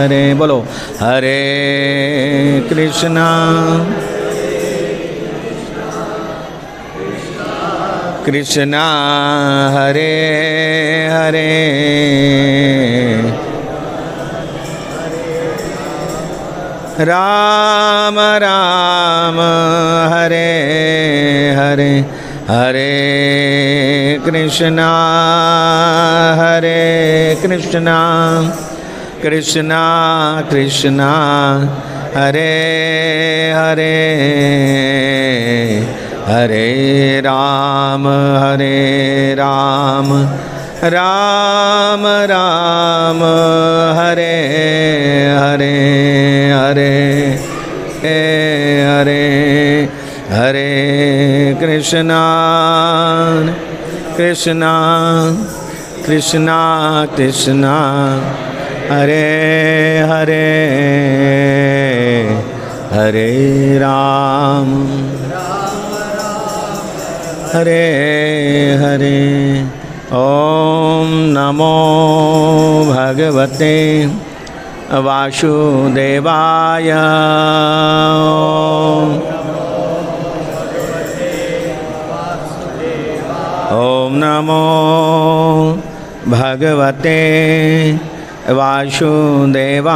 हरे बोलो हरे कृष्णा कृष्णा हरे हरे राम राम हरे हरे हरे कृष्णा कृष्णा कृष्णा हरे हरे हरे राम राम राम हरे हरे हरे हरे हरे कृष्णा कृष्णा कृष्णा कृष्णा हरे हरे हरे राम हरे हरे ओम नमो भगवते वासुदेवाय ओम नमो भगवते वासुदेवाय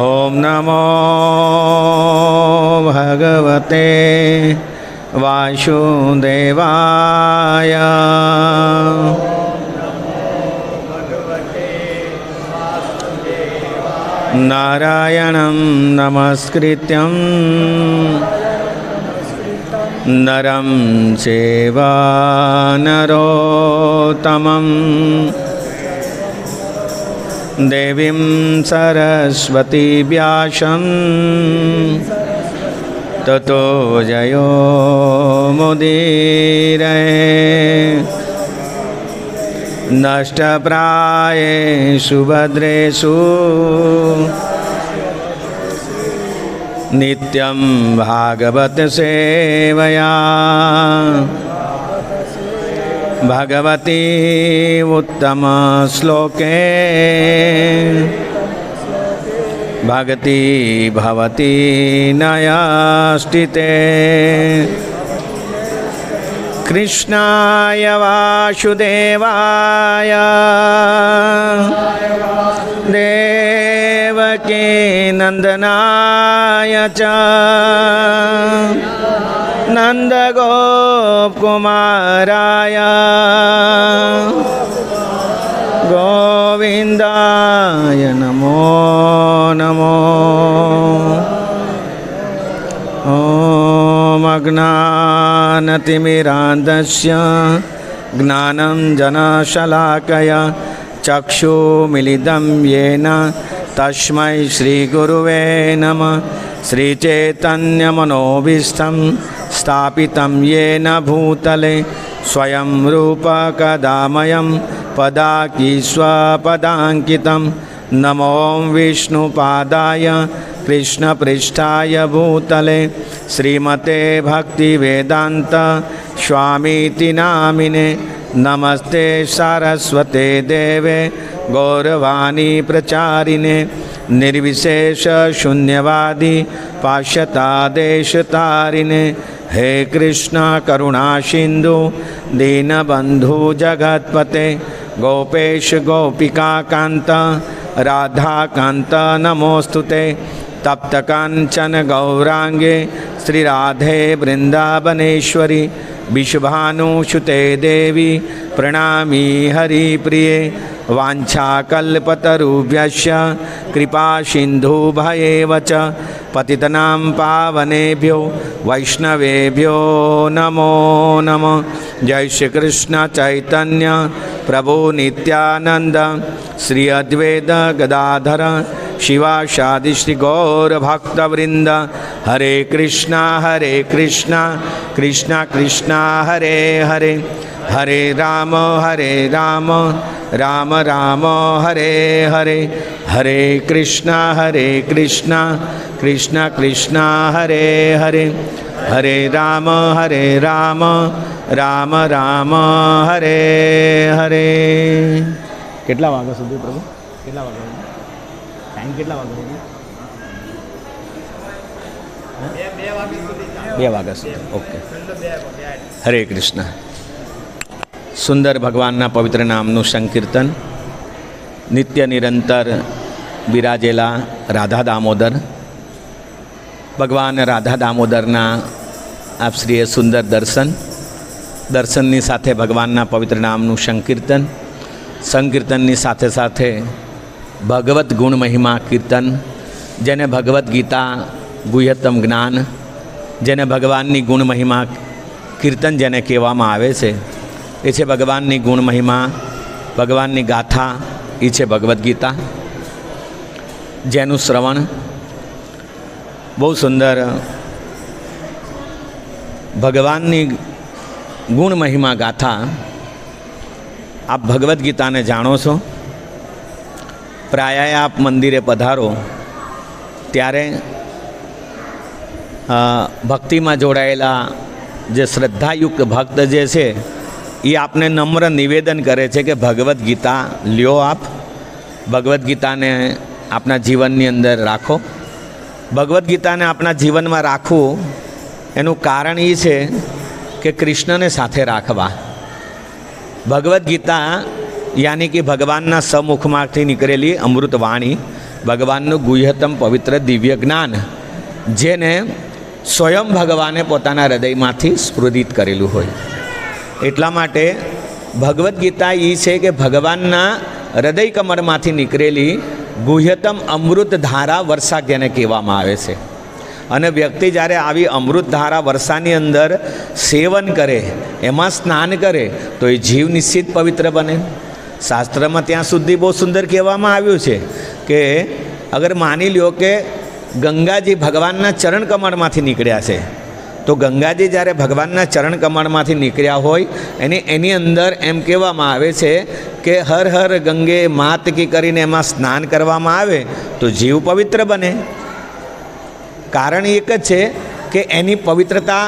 ओम नमो भगवते वासुदेवाय नारायणं नमस्कृत्यं नरं चैव नरोत्तमं देवीं सरस्वती व्यासं ततो जयो मुदीरये नष्टप्रायेषु भद्रेषु नित्यं भागवत सेवया भगवती उत्तम श्लोके भगति भवती नयास्तिते कृष्णाय वासुदेवाय देवकी नंदनाय च नंदगोपकुमाराय गोविंदाय नमो नमो ॐ अज्ञानतिमिरान्धस्य ज्ञानञ्जनशलाकया चक्षुमिलितं येन तस्मै श्रीगुरुवे नमः श्रीचैतन्यमनोभीष्टं स्थापितं येन भूतले स्वयं रूपकदामयं पदाकीस्वपदाङ्कितं नमो विष्णुपादाय कृष्णपृष्ठाय भूतले श्रीमते भक्तिवेदान्त स्वामीति नामिने नमस्ते सारस्वते देवे गौरवाणी प्रचारिणे निर्विशेष शून्यवादी पाश्चात्देशतारिणे हे कृष्ण करुणा सिंधु दीनबंधु जगत्पते गोपेश गोपिका कांत राधा कांत नमोस्तुते तप्त कांचन गौरांगे श्री राधे वृंदावनेश्वरी विश्वभानुसुते देवी प्रणामी हरिप्रिये वाञ्छाकल्पतरुभ्यश्च कृपा सिन्धुभयेव च पतितनां पावनेभ्यो वैष्णवेभ्यो नमो नमः। जय श्री कृष्ण चैतन्य प्रभु नित्यानंद श्री अद्वैत गदाधर शिवासादि श्री गौर भक्तवृंद हरे कृष्णा कृष्णा कृष्णा हरे हरे हरे राम राम राम हरे हरे हरे कृष्णा कृष्णा कृष्णा हरे हरे हरे राम રામ રામ હરે હરે. કેટલા વાગ્યા સુધી પ્રભુ? કેટલા વાગ્યા સુધી? ટાઈમ કેટલા વાગ્યા સુધી? 2 વાગ્યા સુધી. ઓકે. હરે કૃષ્ણ. સુંદર ભગવાનના પવિત્ર નામનું સંકીર્તન નિત્ય નિરંતર બિરાજેલા રાધા દામોદર ભગવાન રાધા દામોદરના આપશ્રીએ સુંદર દર્શનની સાથે ભગવાનના પવિત્ર નામનું સંકીર્તનની સાથે સાથે ભગવત ગુણ મહિમા કીર્તન, જેને ભગવદ્ ગીતા ગુહ્યતમ જ્ઞાન, જેને ભગવાનની ગુણ મહિમા કીર્તન જેને કહેવામાં આવે છે એ છે ભગવાનની ગુણ મહિમા, ભગવાનની ગાથા, એ છે ભગવદ્ ગીતા, જેનું શ્રવણ બહુ સુંદર ભગવાનની ગુણ મહિમા ગાથા. આપ ભગવદ્ ગીતાને જાણો છો. પ્રાય આપ મંદિરે પધારો ત્યારે ભક્તિમાં જોડાયેલા જે શ્રદ્ધાયુક્ત ભક્ત જે છે એ આપને નમ્ર નિવેદન કરે છે કે ભગવદ્ ગીતા લ્યો, આપ ભગવદ્ ગીતાને આપના જીવનની અંદર રાખો. ભગવદ્ ગીતાને આપણા જીવનમાં રાખવું એનું કારણ એ છે કે કૃષ્ણને સાથે રાખવા. ભગવદ્ ગીતા યાની કે ભગવાનના સમુખમાંથી નીકળેલી અમૃતવાણી, ભગવાનનું ગુહ્યતમ પવિત્ર દિવ્ય જ્ઞાન, જેને સ્વયં ભગવાને પોતાના હૃદયમાંથી સ્ફુરિત કરેલું હોય. એટલા માટે ભગવદ્ ગીતા એ છે કે ભગવાનના હૃદય કમળમાંથી નીકળેલી ગુહ્યતમ અમૃત ધારા વર્ષા જેને કહેવામાં આવે છે. અને વ્યક્તિ જ્યારે આવી અમૃત ધારા વર્ષાની અંદર સેવન કરે, એમાં સ્નાન કરે તો એ જીવ નિશ્ચિત પવિત્ર બને. શાસ્ત્રમાં ત્યાં સુધી બહુ સુંદર કહેવામાં આવ્યું છે કે અગર માની લ્યો કે ગંગાજી ભગવાનના ચરણ કમળમાંથી નીકળ્યા છે, તો ગંગાજી જ્યારે ભગવાનના ચરણ કમળમાંથી નીકળ્યા હોય એની અંદર એમ કહેવામાં આવે છે કે હર હર ગંગે માત કી કરીને એમાં સ્નાન કરવામાં આવે તો જીવ પવિત્ર બને. કારણ એક જ છે કે એની પવિત્રતા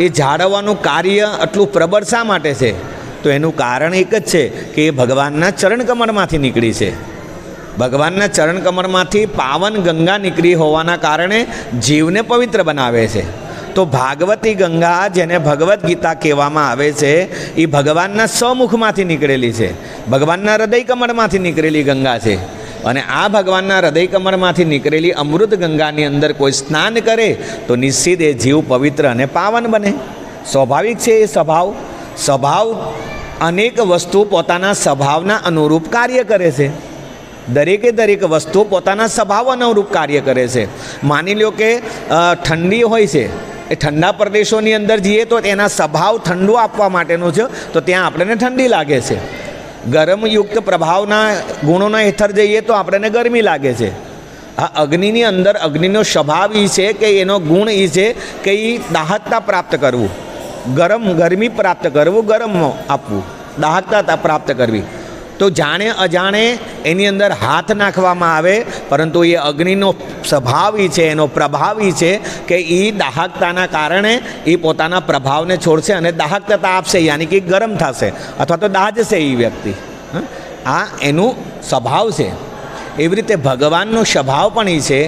એ જાળવવાનું કાર્ય આટલું પ્રબળ શા માટે છે? તો એનું કારણ એક જ છે કે એ ભગવાનના ચરણ કમળમાંથી નીકળી છે. ભગવાનના ચરણ કમળમાંથી પાવન ગંગા નીકળી હોવાના કારણે જીવને પવિત્ર બનાવે છે. તો ભાગવતી ગંગા જેને ભગવદ્ ગીતા કહેવામાં આવે છે એ ભગવાનના સ્વમુખમાંથી નીકળેલી છે, ભગવાનના હૃદય કમળમાંથી નીકળેલી ગંગા છે. અને આ ભગવાનના હૃદય કમળમાંથી નીકળેલી અમૃત ગંગાની અંદર કોઈ સ્નાન કરે તો નિશ્ચિત એ જીવ પવિત્ર અને પાવન બને. સ્વાભાવિક છે એ સ્વભાવ અનેક વસ્તુ પોતાના સ્વભાવના અનુરૂપ કાર્ય કરે છે. દરેક વસ્તુ પોતાના સ્વભાવ અનુરૂપ કાર્ય કરે છે. માની લો કે ઠંડી હોય છે, એ ઠંડા પ્રદેશોની અંદર જઈએ તો એના સ્વભાવ ઠંડુ આપવા માટેનું છે, તો ત્યાં આપણને ઠંડી લાગે છે. ગરમયુક્ત પ્રભાવના ગુણોના હેઠળ જઈએ તો આપણને ગરમી લાગે છે. આ અગ્નિની અંદર અગ્નિનો સ્વભાવ એ છે કે એનો ગુણ એ છે કે એ દાહકતા પ્રાપ્ત કરવું, ગરમી પ્રાપ્ત કરવું, ગરમ આપવું, દાહકતા પ્રાપ્ત કરવી. તો જાણે અજાણે એની અંદર હાથ નાખવામાં આવે, પરંતુ એ અગ્નિનો સ્વભાવ એ છે, એનો પ્રભાવ એ છે કે એ દાહકતાના કારણે એ પોતાના પ્રભાવને છોડશે અને દાહકતા આપશે, યાની કે ગરમ થશે અથવા તો દાહજશે એ વ્યક્તિ. આ એનું સ્વભાવ છે. એવી રીતે ભગવાનનો સ્વભાવ પણ એ છે.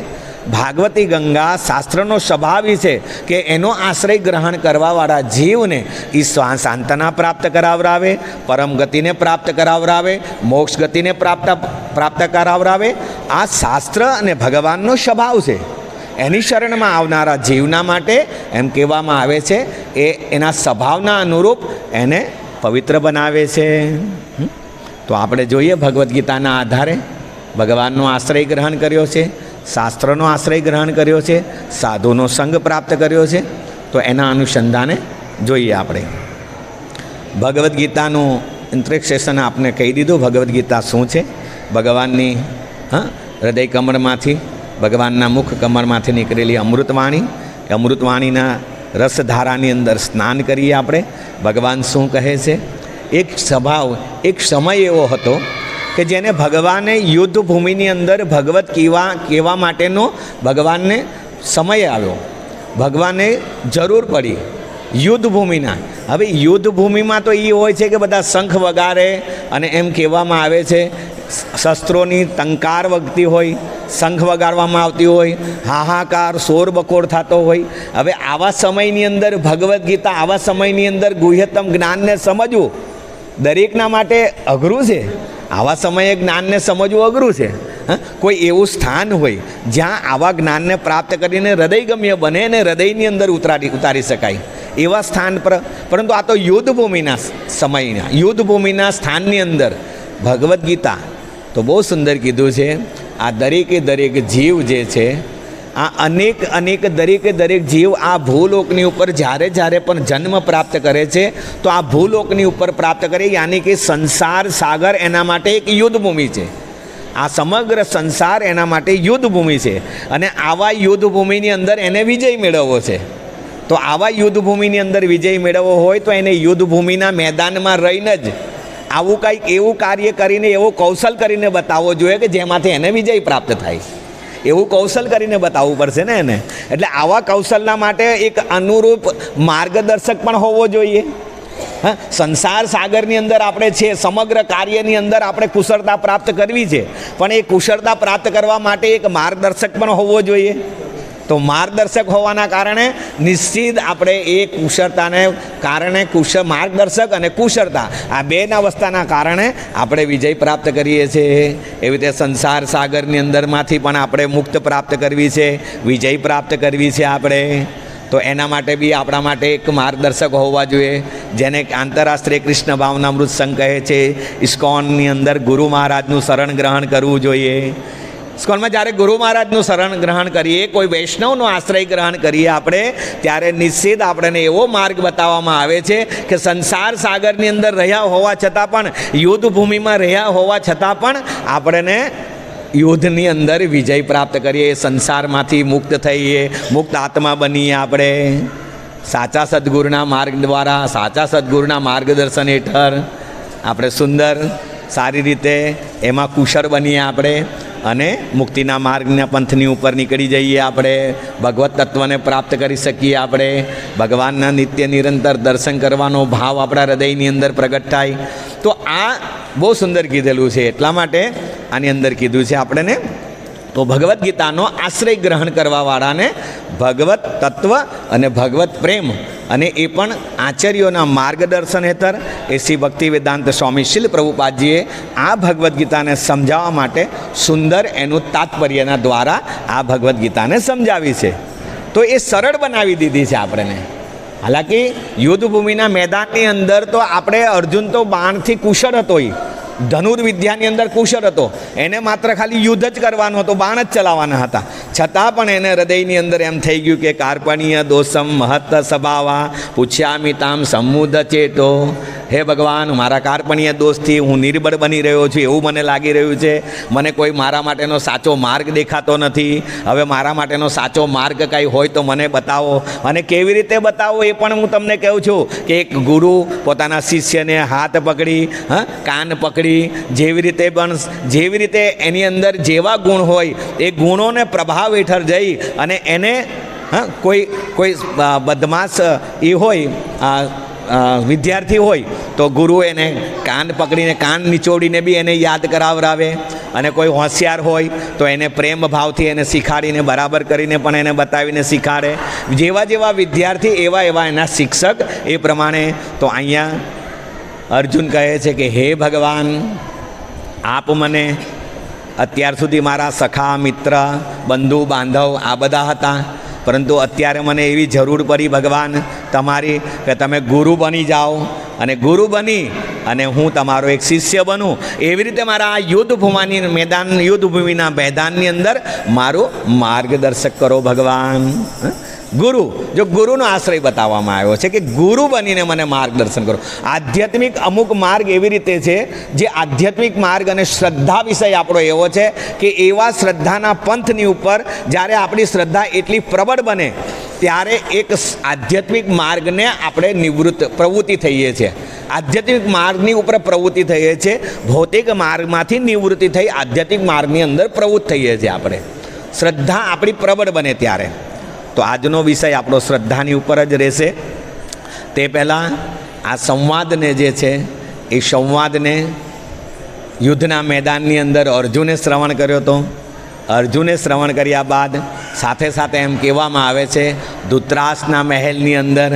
ભાગવતી ગંગા શાસ્ત્રનો સ્વભાવ એ છે કે એનો આશ્રય ગ્રહણ કરવાવાળા જીવને એ સાંત્વના પ્રાપ્ત કરાવરાવે, પરમ ગતિને પ્રાપ્ત કરાવરાવે, મોક્ષ ગતિને પ્રાપ્ત કરાવરાવે. આ શાસ્ત્ર અને ભગવાનનો સ્વભાવ છે. એની શરણમાં આવનારા જીવના માટે એમ કહેવામાં આવે છે એ એના સ્વભાવના અનુરૂપ એને પવિત્ર બનાવે છે. તો આપણે જોઈએ ભગવદ્ ગીતાના આધારે ભગવાનનો આશ્રય ગ્રહણ કર્યો છે, શાસ્ત્રનો આશ્રય ગ્રહણ કર્યો છે, સાધુનો સંગ પ્રાપ્ત કર્યો છે. તો એના અનુસંધાને જોઈએ આપણે ભગવદ્ ગીતાનું ઇન્ટ્રોડક્શન આપને કહી દીધું. ભગવદ્ ગીતા શું છે? ભગવાનની હૃદય કમળમાંથી, ભગવાનના મુખ કમળમાંથી નીકળેલી અમૃતવાણી. અમૃતવાણીના રસધારાની અંદર સ્નાન કરીએ આપણે. ભગવાન શું કહે છે? એક સમય એવો હતો કે જેને ભગવાને યુદ્ધ ભૂમિની અંદર ભગવત કહેવા માટેનો ભગવાનને સમય આવ્યો, ભગવાનને જરૂર પડી યુદ્ધ ભૂમિના. હવે યુદ્ધ ભૂમિમાં તો એ હોય છે કે બધા શંખ વગાડે અને એમ કહેવામાં આવે છે, શસ્ત્રોની ટંકાર વગતી હોય, શંખ વગાડવામાં આવતી હોય, હાહાકાર શોર બકોર થતો હોય. હવે આવા સમયની અંદર ભગવદ્ ગીતા, આવા સમયની અંદર ગુહ્યતમ જ્ઞાનને સમજવું દરેકના માટે અઘરું છે. આવા સમયે જ્ઞાનને સમજવું અઘરું છે. કોઈ એવું સ્થાન હોય જ્યાં આવા જ્ઞાનને પ્રાપ્ત કરીને હૃદયગમ્ય બને અને હૃદયની અંદર ઉતારી શકાય એવા સ્થાન પર, પરંતુ આ તો યુદ્ધભૂમિના સમયના, યુદ્ધભૂમિના સ્થાનની અંદર ભગવદ્ ગીતા તો બહુ સુંદર કીધું છે. આ દરેકે દરેક જીવ જે છે, આ અનેક દરેક જીવ આ ભૂલોકની ઉપર જ્યારે પણ જન્મ પ્રાપ્ત કરે છે તો આ ભૂલોકની ઉપર પ્રાપ્ત કરે, યાની કે સંસાર સાગર એના માટે એક યુદ્ધભૂમિ છે. આ સમગ્ર સંસાર એના માટે યુદ્ધભૂમિ છે અને આવા યુદ્ધભૂમિની અંદર એને વિજય મેળવવો છે. તો આવા યુદ્ધભૂમિની અંદર વિજય મેળવવો હોય તો એને યુદ્ધભૂમિના મેદાનમાં રહીને જ આવું કંઈક એવું કાર્ય કરીને, એવો કૌશલ કરીને બતાવવો જોઈએ કે જેમાંથી એને વિજય પ્રાપ્ત થાય. એવું કૌશલ કરીને બતાવવું પડશે ને એને. એટલે આવા કૌશલના માટે એક અનુરૂપ માર્ગદર્શક પણ હોવો જોઈએ. સંસાર સાગરની અંદર આપણે છે, સમગ્ર કાર્યની અંદર આપણે કુશળતા પ્રાપ્ત કરવી છે, પણ એ કુશળતા પ્રાપ્ત કરવા માટે એક માર્ગદર્શક પણ હોવો જોઈએ. તો માર્ગદર્શક હોવાના કારણે નિશ્ચિત આપણે એ કુશળતાને કારણે માર્ગદર્શક અને કુશળતા આ બેના અવસ્થાના કારણે આપણે વિજય પ્રાપ્ત કરીએ છીએ. એવી રીતે સંસાર સાગરની અંદરમાંથી પણ આપણે મુક્ત પ્રાપ્ત કરવી છે, વિજય પ્રાપ્ત કરવી છે આપણે. તો એના માટે બી આપણા માટે એક માર્ગદર્શક હોવા જોઈએ, જેને આંતરરાષ્ટ્રીય કૃષ્ણ ભાવનામૃત સંઘ કહે છે. ઇસ્કોનની અંદર ગુરુ મહારાજનું શરણ ગ્રહણ કરવું જોઈએ. ઇસ્કોનમાં જ્યારે ગુરુ મહારાજનું શરણ ગ્રહણ કરીએ, કોઈ વૈષ્ણવનો આશ્રય ગ્રહણ કરીએ આપણે, ત્યારે નિશ્ચિત આપણને એવો માર્ગ બતાવવામાં આવે છે કે સંસાર સાગરની અંદર રહ્યા હોવા છતાં પણ, યુદ્ધભૂમિમાં રહ્યા હોવા છતાં પણ આપણને યુદ્ધની અંદર વિજય પ્રાપ્ત કરીએ, સંસારમાંથી મુક્ત થઈએ, મુક્ત આત્મા બનીએ આપણે. સાચા સદગુરુના માર્ગ દ્વારા, સાચા સદગુરુના માર્ગદર્શન હેઠળ આપણે સુંદર સારી રીતે એમાં કુશળ બનીએ આપણે અને મુક્તિના માર્ગના પંથની ઉપર નીકળી જઈએ આપણે. ભગવત તત્વને પ્રાપ્ત કરી શકીએ આપણે. ભગવાનના નિત્ય નિરંતર દર્શન કરવાનો ભાવ આપણા હૃદયની અંદર પ્રગટ થાય. તો આ બહુ સુંદર કીધેલું છે. એટલા માટે આની અંદર કીધું છે આપણને, તો ભગવદ્ ગીતાનો આશ્રય ગ્રહણ કરવાવાળાને ભગવત તત્વ અને ભગવત પ્રેમ અને એ પણ આચાર્યોના માર્ગદર્શન હેઠળ એ શ્રી ભક્તિ વેદાંત સ્વામી શીલ પ્રભુપાદજીએ આ ભગવદ્ ગીતાને સમજાવવા માટે સુંદર એનું તાત્પર્યના દ્વારા આ ભગવદ્ ગીતાને સમજાવી છે. તો એ સરળ બનાવી દીધી છે આપણને. હાલાકી યુદ્ધભૂમિના મેદાનની અંદર તો આપણે, અર્જુન તો બાણથી કુશળ હતો, ધનુર્વિદ્યાની અંદર કુશળ હતો, એને માત્ર ખાલી યુદ્ધ જ કરવાનું હતું, બાણ જ ચલાવવાના હતા. છતાં પણ એને હૃદયની અંદર એમ થઈ ગયું કે કાર્પણ્ય દોષમ મહત્ત સ્વભાવા પૂછ્યામિ તામ સમુદ ચેતો. હે ભગવાન, મારા કાર્પણ્ય દોષથી હું નિર્બળ બની રહ્યો છું એવું મને લાગી રહ્યું છે. મને કોઈ મારા માટેનો સાચો માર્ગ દેખાતો નથી. હવે મારા માટેનો સાચો માર્ગ કંઈ હોય તો મને બતાવો, અને કેવી રીતે બતાવો એ પણ હું તમને કહું છું કે એક ગુરુ પોતાના શિષ્યને હાથ પકડી, કાન પકડી, જેવી રીતે એની અંદર જેવા ગુણ હોય એ ગુણોને પ્રભાવ હેઠળ જઈ અને એને કોઈ બદમાશ એ હોય, વિદ્યાર્થી હોય તો ગુરુ એને કાન પકડીને, કાન નિચોડીને બી એને યાદ કરાવરાવે. અને કોઈ હોશિયાર હોય તો એને પ્રેમ ભાવથી એને શીખાડીને, બરાબર કરીને પણ એને બતાવીને શીખાડે. જેવા વિદ્યાર્થી એવા એના શિક્ષક. એ પ્રમાણે તો અહીંયા અર્જુન કહે છે કે હે ભગવાન, આપ મને, અત્યાર સુધી મારા સખા, મિત્ર, બંધુ, બાંધવ આ બધા હતા, પરંતુ અત્યારે મને એવી જરૂર પડી ભગવાન તમારી કે તમે ગુરુ બની જાઓ, અને ગુરુ બની અને હું તમારો એક શિષ્ય બનું. એવી રીતે મારા આ યુદ્ધભૂમિના મેદાનની અંદર મારું માર્ગદર્શક કરો ભગવાન. ગુરુ, જો ગુરુનો આશ્રય બતાવવામાં આવ્યો છે કે ગુરુ બનીને મને માર્ગદર્શન કરો. આધ્યાત્મિક અમુક માર્ગ એવી રીતે છે, જે આધ્યાત્મિક માર્ગ અને શ્રદ્ધા વિષય આપણો એવો છે કે એવા શ્રદ્ધાના પંથની ઉપર જ્યારે આપણી શ્રદ્ધા એટલી પ્રબળ બને ત્યારે એક આધ્યાત્મિક માર્ગને આપણે પ્રવૃત્તિ થઈએ છીએ. આધ્યાત્મિક માર્ગની ઉપર પ્રવૃત્તિ થઈએ છીએ. ભૌતિક માર્ગમાંથી નિવૃત્તિ થઈ આધ્યાત્મિક માર્ગની અંદર પ્રવૃત્ત થઈએ છીએ આપણે. શ્રદ્ધા આપણી પ્રબળ બને ત્યારે. તો આજનો વિષય આપણો શ્રદ્ધાની ઉપર જ રહેશે. તે પહેલાં આ સંવાદને જે છે એ સંવાદને યુદ્ધના મેદાનની અંદર અર્જુને શ્રવણ કર્યો હતો. અર્જુને શ્રવણ કર્યા બાદ સાથે સાથે એમ કહેવામાં આવે છે ધૃતરાષ્ટ્રના મહેલની અંદર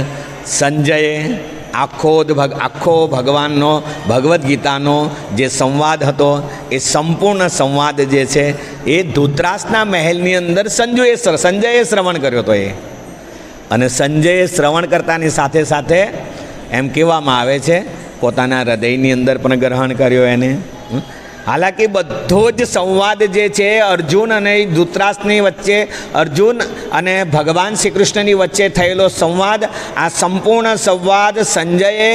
સંજયે આખો ભગવાનનો ભગવદ્ ગીતાનો જે સંવાદ હતો એ સંપૂર્ણ સંવાદ જે છે એ ધૃતરાષ્ટ્રના મહેલની અંદર સંજયે શ્રવણ કર્યો હતો. અને સંજયે શ્રવણ કરતાની સાથે સાથે એમ કહેવામાં આવે છે પોતાના હૃદયની અંદર પણ ગ્રહણ કર્યો એને. હાલાકી બધો જ સંવાદ જે છે અર્જુન અને ધૃતરાષ્ટ્રની વચ્ચે, અર્જુન અને ભગવાન શ્રી કૃષ્ણની વચ્ચે થયેલો સંવાદ, આ સંપૂર્ણ સંવાદ સંજયે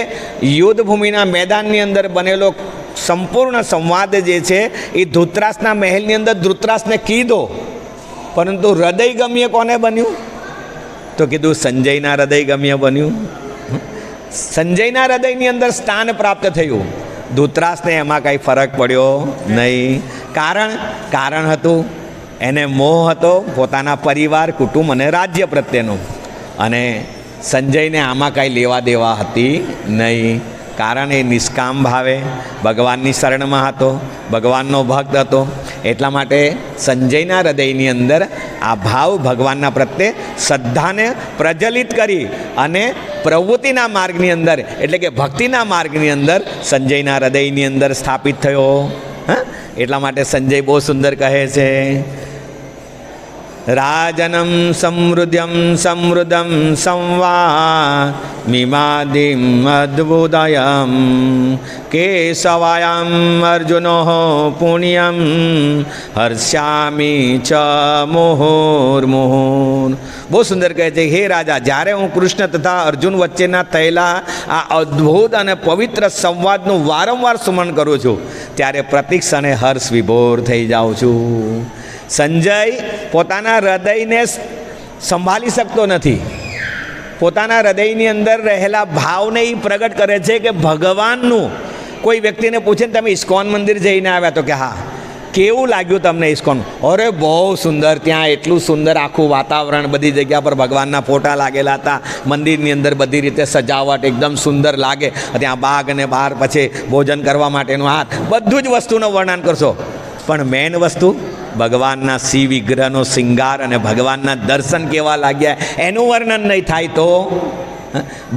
યુદ્ધભૂમિના મેદાનની અંદર બનેલો સંપૂર્ણ સંવાદ જે છે એ ધૃતરાષ્ટ્રના મહેલની અંદર ધૃતરાષ્ટ્રને કીધો. પરંતુ હૃદયગમ્ય કોને બન્યું? તો કીધું સંજયના હૃદયગમ્ય બન્યું. સંજયના હૃદયની અંદર સ્થાન પ્રાપ્ત થયું. ધૃતરાષ્ટ્રને એમાં કાંઈ ફરક પડ્યો નહીં. કારણ હતું એને મોહ હતો પોતાના પરિવાર, કુટુંબ અને રાજ્ય પ્રત્યેનો. અને સંજયને આમાં કાંઈ લેવા દેવા હતી નહીં. કારણ એ નિષ્કામ ભાવે ભગવાનની શરણમાં હતો, ભગવાનનો ભક્ત હતો. એટલા માટે સંજયના હૃદયની અંદર આ ભાવ ભગવાનના પ્રત્યે શ્રદ્ધાને પ્રજ્વલિત કરી અને પ્રવૃત્તિના માર્ગની અંદર એટલે કે ભક્તિના માર્ગની અંદર સંજયના હૃદયની અંદર સ્થાપિત થયો. એટલા માટે સંજય બહુ સુંદર કહે છે રાજનમ સમૃદ્ધમ સંવા મિમાદિમ અદ્ભુતયમ કેશવાયમ અર્જુનો પુણ્યમ હર્ષ્યામી ચ મુહુર્મુહુર. બહુ સુંદર કહે છે હે રાજા, જ્યારે હું કૃષ્ણ તથા અર્જુન વચ્ચેના થયેલા આ અદ્ભુત અને પવિત્ર સંવાદનું વારંવાર સ્મરણ કરું છું ત્યારે પ્રતિક્ષણે હર્ષ વિભોર થઈ જાઉં છું. સંજય પોતાના હૃદયને સંભાળી શકતો નથી. પોતાના હૃદયની અંદર રહેલા ભાવને એ પ્રગટ કરે છે કે ભગવાનનું. કોઈ વ્યક્તિને પૂછે ને તમે ઇસ્કોન મંદિર જઈને આવ્યા? તો કે હા. કેવું લાગ્યું તમને ઇસ્કોન? અરે બહુ સુંદર, ત્યાં એટલું સુંદર આખું વાતાવરણ, બધી જગ્યા પર ભગવાનના ફોટા લાગેલા હતા, મંદિરની અંદર બધી રીતે સજાવટ એકદમ સુંદર લાગે, ત્યાં બાગ અને બહાર પછી ભોજન કરવા માટેનું હાથ, બધું જ વસ્તુનું વર્ણન કરશો. પણ મેન વસ્તુ ભગવાનના શિવ વિગ્રહનો શિંગાર અને ભગવાનના દર્શન કેવા લાગ્યા એનું વર્ણન નહીં થાય તો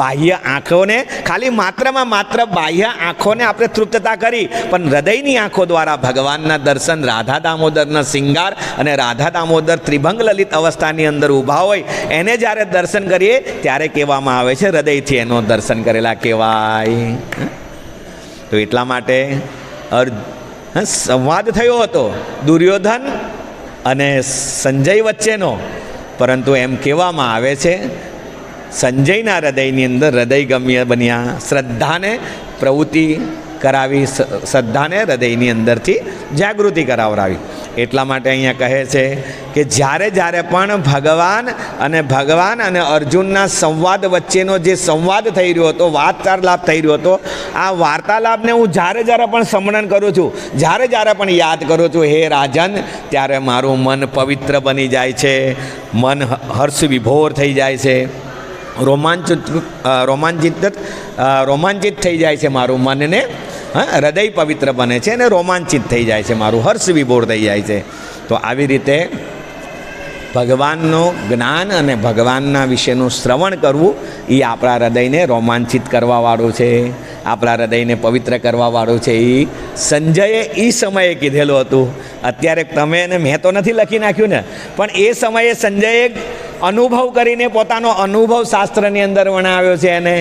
બાહ્ય આંખોને ખાલી માત્રમાં માત્ર બાહ્ય આંખોને આપણે તૃપ્તતા કરી, પણ હૃદયની આંખો દ્વારા ભગવાનના દર્શન, રાધા દામોદરના શિંગાર અને રાધા દામોદર ત્રિભંગ લલિત અવસ્થાની અંદર ઊભા હોય એને જ્યારે દર્શન કરીએ ત્યારે કહેવામાં આવે છે હૃદયથી એનો દર્શન કરેલા કહેવાય. તો એટલા માટે સંવાદ થયો હતો દુર્યોધન અને સંજય વચ્ચેનો, પરંતુ એમ કહેવામાં આવે છે સંજયના હૃદયની અંદર હૃદયગમ્ય બન્યા. શ્રદ્ધાને પ્રવૃત્તિ કરાવી, શ્રદ્ધાને હૃદયની અંદરથી જાગૃતિ કરાવરાવી. એટલા માટે અહીંયા કહે છે કે જ્યારે પણ ભગવાન અને અર્જુનના સંવાદ વચ્ચેનો જે સંવાદ થઈ રહ્યો હતો, વાર્તાલાપ થઈ રહ્યો હતો, આ વાર્તાલાપને હું જ્યારે પણ સ્મરણ કરું છું, જ્યારે પણ યાદ કરું છું હે રાજન, ત્યારે મારું મન પવિત્ર બની જાય છે, મન હર્ષ વિભોર થઈ જાય છે, રોમાંચિત થઈ જાય છે મારું મનને. હૃદય પવિત્ર બને છે અને રોમાંચિત થઈ જાય છે, મારું હર્ષ વિભોર થઈ જાય છે. તો આવી રીતે ભગવાનનું જ્ઞાન અને ભગવાનના વિશેનું શ્રવણ કરવું એ આપણા હૃદયને રોમાંચિત કરવાવાળું છે, આપણા હૃદયને પવિત્ર કરવાવાળું છે. એ સંજયે એ સમયે કીધેલું હતું. અત્યારે તમે અને મેં તો નથી લખી નાખ્યું ને, પણ એ સમયે સંજયે અનુભવ કરીને પોતાનો અનુભવ શાસ્ત્રની અંદર વર્ણવ્યો છે. એને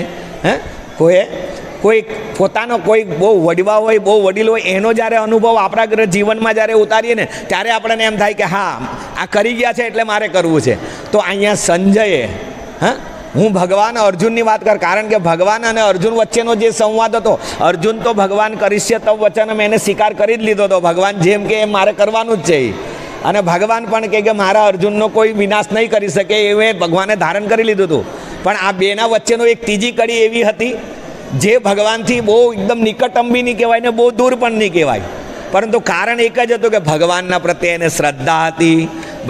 કોઈ પોતાનો કોઈ બહુ વડવા હોય, બહુ વડીલ હોય, એનો જ્યારે અનુભવ આપણા જીવનમાં જ્યારે ઉતારીએ ને ત્યારે આપણને એમ થાય કે હા આ કરી ગયા છે એટલે મારે કરવું છે. તો અહીંયા સંજયે હું ભગવાન અર્જુનની વાત કર, કારણ કે ભગવાન અને અર્જુન વચ્ચેનો જે સંવાદ હતો, અર્જુન તો ભગવાન કરીશ્ય તવ વચન મેં એને સ્વીકાર કરી જ લીધો હતો. ભગવાન જેમ કે એમ મારે કરવાનું જ છે. અને ભગવાન પણ કે મારા અર્જુનનો કોઈ વિનાશ નહીં કરી શકે એ ભગવાને ધારણ કરી લીધું હતું. પણ આ બેના વચ્ચેનો એક ત્રીજી કડી એવી હતી જે ભગવાનથી બહુ એકદમ નિકટમ બી નહીં કહેવાય ને બહુ દૂર પણ નહીં કહેવાય, પરંતુ કારણ એક જ હતું કે ભગવાનના પ્રત્યે એને શ્રદ્ધા હતી,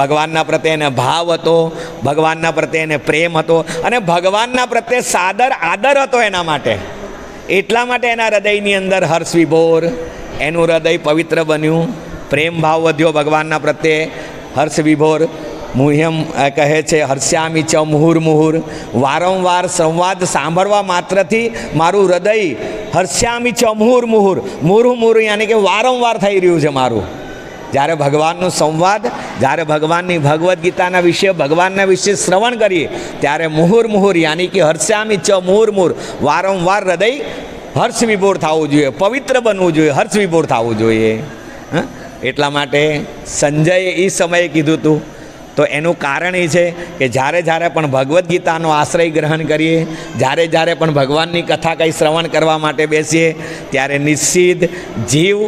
ભગવાનના પ્રત્યે એને ભાવ હતો, ભગવાનના પ્રત્યે એને પ્રેમ હતો અને ભગવાનના પ્રત્યે આદર હતો એના માટે. એટલા માટે એના હૃદયની અંદર હર્ષ વિભોર, એનું હૃદય પવિત્ર બન્યું, પ્રેમ ભાવ વધ્યો ભગવાનના પ્રત્યે, હર્ષ વિભોર. મુહ્યમ કહે છે હર્ષ્યામી ચ મુહુર્મુહુર, વારંવાર સંવાદ સાંભળવા માત્રથી મારું હૃદય હર્ષ્યામી ચ મુહુર્મુહુર, મુહુર્મુહુર યાની કે વારંવાર થઈ રહ્યું છે મારું. જ્યારે ભગવાનનો સંવાદ, જ્યારે ભગવાનની ભગવદ્ ગીતાના વિશે, ભગવાનના વિશે શ્રવણ કરીએ ત્યારે મુહુર્મુહુર યાની કે હર્ષ્યામી ચ મુહુર્મુહુર, વારંવાર હૃદય હર્ષ વિભોર થવું જોઈએ, પવિત્ર બનવું જોઈએ, હર્ષ વિભોર થવું જોઈએ. એટલા માટે સંજયે એ સમયે કીધું હતું. તો એનું કારણ એ છે કે જ્યારે જ્યારે પણ ભગવદ્ ગીતાનો આશ્રય ગ્રહણ કરીએ, જ્યારે જ્યારે પણ ભગવાનની કથા કંઈ શ્રવણ કરવા માટે બેસીએ ત્યારે નિશ્ચિત જીવ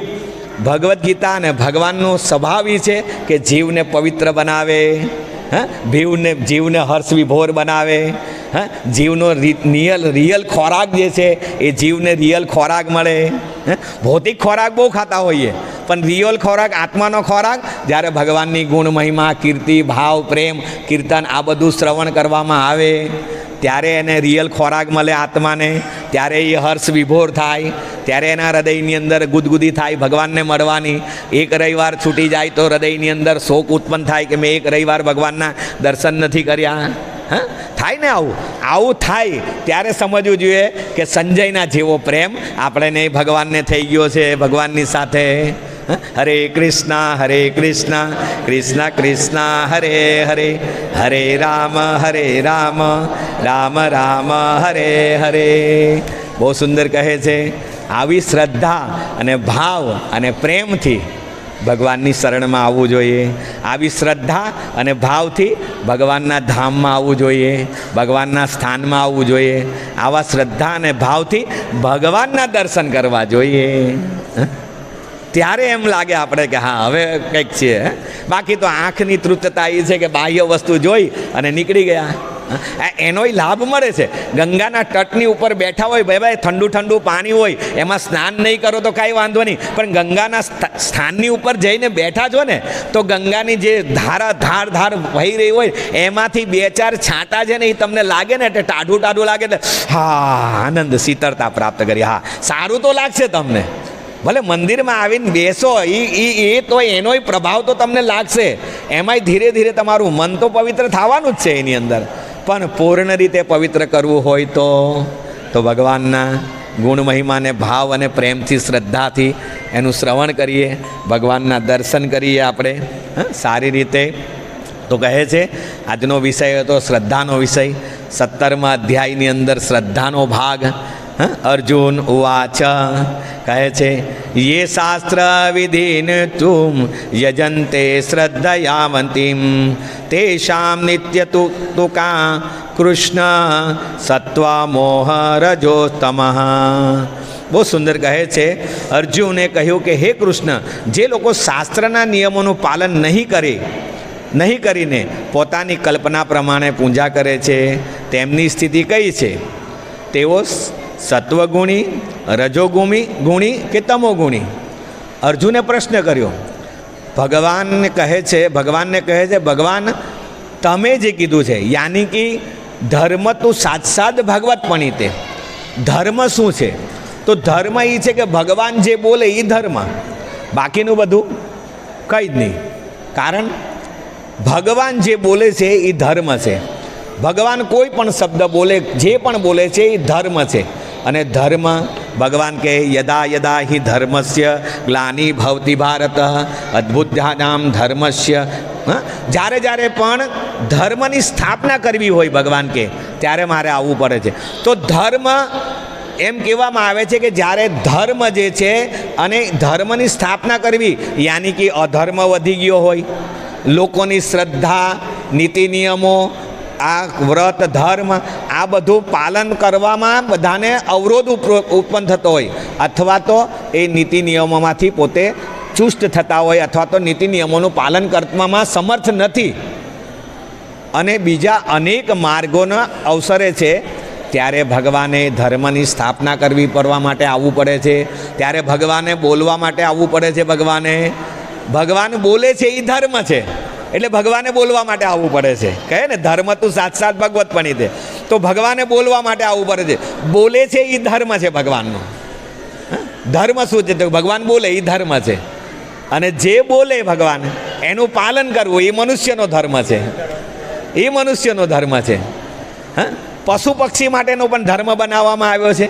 ભગવદ્ ગીતા અને ભગવાનનો સ્વભાવ એ છે કે જીવને પવિત્ર બનાવે, જીવને હર્ષ વિભોર બનાવે. જીવનો રિયલ ખોરાક જે છે એ જીવને રિયલ ખોરાક મળે. ભૌતિક ખોરાક બહુ ખાતા હોઈએ, પણ રિયલ ખોરાક, આત્માનો ખોરાક જ્યારે ભગવાનની ગુણ મહિમા, કીર્તિ, ભાવ, પ્રેમ, કીર્તન આ બધું શ્રવણ કરવામાં આવે ત્યારે એને રિયલ ખોરાક મળે આત્માને, ત્યારે એ હર્ષ વિભોર થાય, ત્યારે એના હૃદયની અંદર ગુદગુદી થાય ભગવાનને મળવાની. એક રવિવાર છૂટી જાય તો હૃદયની અંદર શોક ઉત્પન્ન થાય કે મેં એક રવિવાર ભગવાનના દર્શન નથી કર્યા. થાય ને આવું થાય ત્યારે સમજવું જોઈએ કે સંજયના જેવો પ્રેમ આપણે ભગવાનને થઈ ગયો છે ભગવાનની સાથે. હરે કૃષ્ણ કૃષ્ણ કૃષ્ણ હરે હરે, હરે રામ રામ રામ હરે હરે. બહુ સુંદર કહે છે. આવી શ્રદ્ધા અને ભાવ અને પ્રેમથી ભગવાનની શરણમાં આવવું જોઈએ. આવી શ્રદ્ધા અને ભાવથી ભગવાનના ધામમાં આવવું જોઈએ, ભગવાનના સ્થાનમાં આવવું જોઈએ. આવા શ્રદ્ધા અને ભાવથી ભગવાનના દર્શન કરવા જોઈએ. ત્યારે એમ લાગે આપણે કે હા હવે કંઈક છે. બાકી તો આંખની તૃપ્તતા એ છે કે બાહ્ય વસ્તુ જોઈ અને નીકળી ગયા. એનોય લાભ મળે છે. ગંગાના તટની ઉપર બેઠા હોય, ભાઈ ઠંડુ પાણી હોય, એમાં સ્નાન નહીં કરો તો કાંઈ વાંધો નહીં, પણ ગંગાના સ્થાનની ઉપર જઈને બેઠા છો ને તો ગંગાની જે ધાર વહી રહી હોય એમાંથી બે ચાર છાંટા છે ને એ તમને લાગે ને એટલે ટાઢું લાગે એટલે હા આનંદ, શીતળતા પ્રાપ્ત કરી. હા સારું તો લાગશે તમને. ભલે મંદિરમાં આવીને બેસો એ તો એનોય પ્રભાવ તો તમને લાગશે. એમાંય ધીરે ધીરે તમારું મન તો પવિત્ર થવાનું જ છે એની અંદર. પણ પૂર્ણ રીતે પવિત્ર કરવું હોય તો ભગવાનના ગુણ મહિમાને ભાવ અને પ્રેમથી, શ્રદ્ધાથી એનું શ્રવણ કરીએ, ભગવાનના દર્શન કરીએ આપણે સારી રીતે. તો કહે છે આજનો વિષય હતો શ્રદ્ધાનો વિષય. 17મા અધ્યાયની અંદર શ્રદ્ધાનો ભાગ. અર્જુન ઉવાચ કહે છે યે શાસ્ત્ર વિધિન તુમ યજન્તે શ્રદ્ધયાવંતિમ તેષામ નિત્ય તુકા કૃષ્ણ સત્વ મોહ રજો તમઃ. બહુ સુંદર કહે છે. અર્જુને કહ્યું કે હે કૃષ્ણ, જે લોકો શાસ્ત્રના નિયમોનું પાલન નહીં કરીને પોતાની કલ્પના પ્રમાણે પૂજા કરે છે તેમની સ્થિતિ કઈ છે? તેઓ સત્વગુણી, રજોગુણી કે તમોગુણી? અર્જુને પ્રશ્ન કર્યો. ભગવાનને કહે છે ભગવાન તમે જે કીધું છે યાની કે ધર્મ તો સાક્ષાત ભગવતપણી તે. ધર્મ શું છે? તો ધર્મ એ છે કે ભગવાન જે બોલે એ ધર્મ, બાકીનું બધું કંઈ જ નહીં. કારણ ભગવાન જે બોલે છે એ ધર્મ છે. ભગવાન કોઈ પણ શબ્દ બોલે, જે પણ બોલે છે એ ધર્મ છે. અને ધર્મ ભગવાન કહે યદા યદા હિ ધર્મસ્ય ગ્લાનિ ભવતિ ભારત અદ્ભુતાનામ ધર્મસ્ય. જ્યારે પણ ધર્મની સ્થાપના કરવી હોય ભગવાન કહે ત્યારે મારે આવવું પડે છે. તો ધર્મ એમ કહેવામાં આવે છે કે જ્યારે ધર્મ જે છે અને ધર્મની સ્થાપના કરવી યાની કે અધર્મ વધી ગયો હોય, લોકોની શ્રદ્ધા, નીતિ નિયમો, આ વ્રત ધર્મ આ બધું પાલન કરવામાં બધાને અવરોધ ઉત્પન્ન થતો હોય, અથવા તો એ નીતિ નિયમોમાંથી પોતે ચુસ્ત થતા હોય, અથવા તો નીતિ નિયમોનું પાલન કરવામાં સમર્થ નથી અને બીજા અનેક માર્ગોના અવસરે છે, ત્યારે ભગવાને ધર્મની સ્થાપના કરવી પડવા માટે આવવું પડે છે. ત્યારે ભગવાને બોલવા માટે આવવું પડે છે. ભગવાન બોલે છે એ ધર્મ છે એટલે ભગવાને બોલવા માટે આવવું પડે છે. કહે ને ધર્મ તું સાક્ષાત ભગવતપણી તે. તો ભગવાને બોલવા માટે આવવું પડે છે. બોલે છે એ ધર્મ છે ભગવાનનો. ધર્મ શું છે? તો ભગવાન બોલે એ ધર્મ છે. અને જે બોલે ભગવાન એનું પાલન કરવું એ મનુષ્યનો ધર્મ છે. એ મનુષ્યનો ધર્મ છે. પશુ પક્ષી માટેનો પણ ધર્મ બનાવવામાં આવ્યો છે.